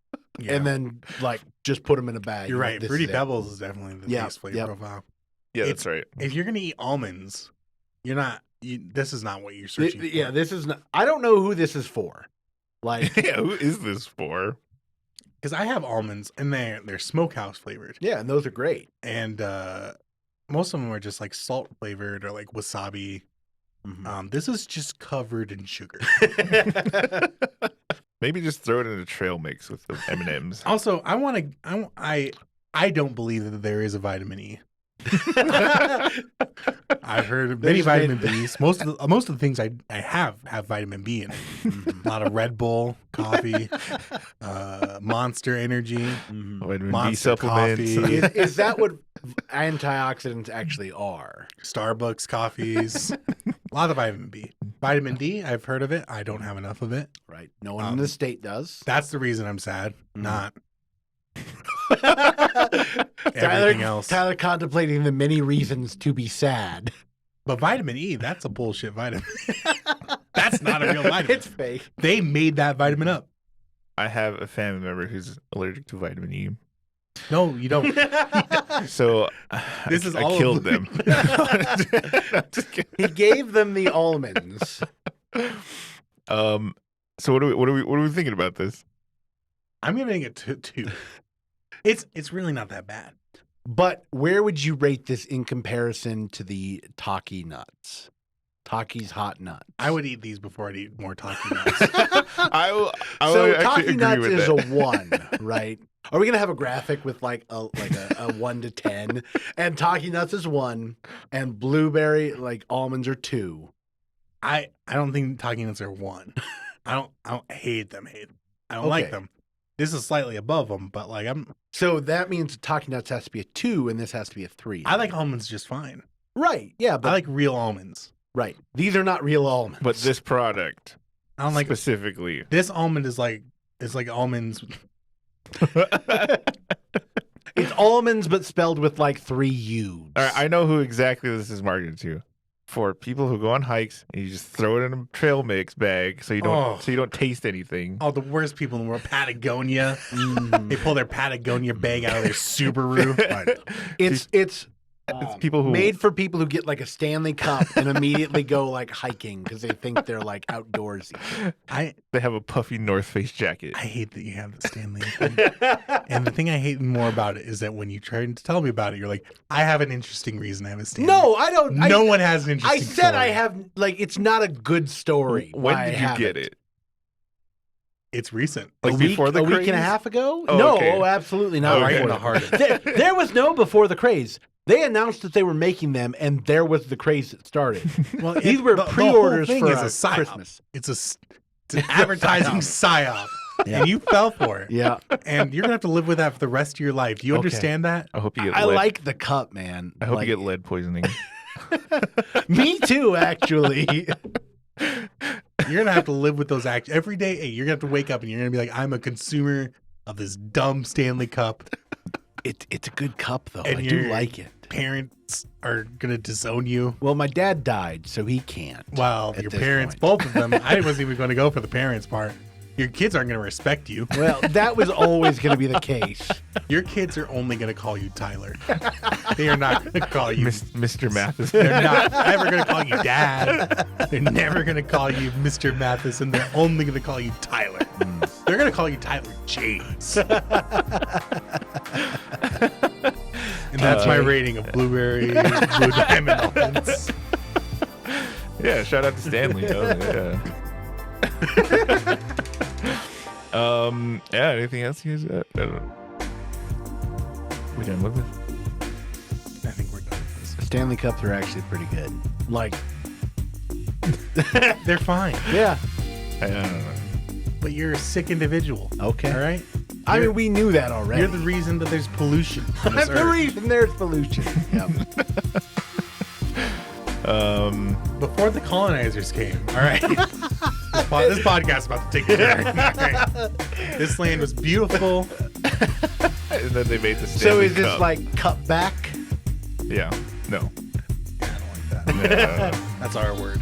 Yeah. And then like just put them in a bag. You're right. Fruity Pebbles is definitely the best flavor profile. Yeah, that's right. If you're going to eat almonds, this is not what you're searching for. Yeah, this is not. I don't know who this is for. Like, who is this for? Because I have almonds and they're smokehouse flavored. Yeah, and those are great. And most of them are just like salt flavored or like wasabi. Mm-hmm. This is just covered in sugar. Maybe just throw it in a trail mix with the M&Ms. Also, I don't believe that there is a vitamin E. I've heard many vitamin B's. Most of the things I have vitamin B in it. A lot of Red Bull, coffee, Monster Energy, vitamin Monster B supplements. Coffee. Is that what antioxidants actually are? Starbucks coffees. A lot of vitamin B. Vitamin D, I've heard of it. I don't have enough of it. Right. No one in the state does. That's the reason I'm sad. Not Tyler contemplating the many reasons to be sad. But vitamin E, that's a bullshit vitamin. That's not a real vitamin. It's fake. They made that vitamin up. I have a family member who's allergic to vitamin E. No, you don't. So this is I all killed them. He gave them the almonds. So what are we thinking about this? I'm giving it 2. It's really not that bad. But where would you rate this in comparison to the Taki nuts? Taki's hot nuts. I would eat these before I'd eat more Taki nuts. I so would Taki nuts with is that. a 1, right? Are we gonna have a graphic with like a 1 to 10? And Taki nuts is 1, and blueberry like almonds are 2. I don't think Taki nuts are 1. I don't hate them. I don't like them. This is slightly above them, but like So that means Taki nuts has to be a 2, and this has to be a 3. I like almonds just fine. Right? Yeah, but I like real almonds. Right. These are not real almonds. But this product, I don't like specifically. This almond is like almonds. It's almonds, but spelled with like 3 U's. All right, I know who exactly this is marketed to. For people who go on hikes and you just throw it in a trail mix bag so you don't taste anything. Oh, the worst people in the world, Patagonia. They pull their Patagonia bag out of their Subaru. It's people who made for people who get like a Stanley Cup and immediately go like hiking because they think they're like outdoorsy. They have a puffy North Face jacket. I hate that you have the Stanley thing. And the thing I hate more about it is that when you try to tell me about it, you're like, I have an interesting reason I have a Stanley. No, I don't. No one has an interesting I said story. I have, like, it's not a good story. When did you get it? It's recent. Like before the craze? A week and a half ago? Oh, no, okay. absolutely not. Right in the heart of it. There was no before the craze. They announced that they were making them, and there was the craze that started. Well, these were pre-orders for Christmas. It's an advertising psyop, and you fell for it. Yeah, and you're gonna have to live with that for the rest of your life. Do you understand that? I hope you get. I like the cup, man. I hope you get lead poisoning. Me too, actually. You're gonna have to live with those actions every day. Hey, you're gonna have to wake up and you're gonna be like, I'm a consumer of this dumb Stanley Cup. It's a good cup though. And I do like it. Parents are gonna disown you. Well, my dad died, so he can't. Well, your parents, both of them. I wasn't even going to go for the parents part. Your kids aren't going to respect you. Well, that was always going to be the case. Your kids are only going to call you Tyler. They are not going to call you Mr. Mathis. They're not ever going to call you Dad. They're never going to call you Mr. Matheson. They're only going to call you Tyler. They're going to call you Tyler James. And that's my rating of blueberry blue diamond almonds. Yeah, shout out to Stanley. Yeah, anything else you guys? I don't know. We done with this? I think we're done with this. Stanley Cups are actually pretty good. Like, they're fine. Yeah. I don't know. But you're a sick individual. Okay. All right? I mean, we knew that already. You're the reason that there's pollution. I'm the reason there's pollution. Yep. Before the colonizers came, all right? This podcast is about to take a turn. All right? This land was beautiful. And then they made the Stanley So is this Cup. like cut back? Yeah. No. I don't like that. That's our word.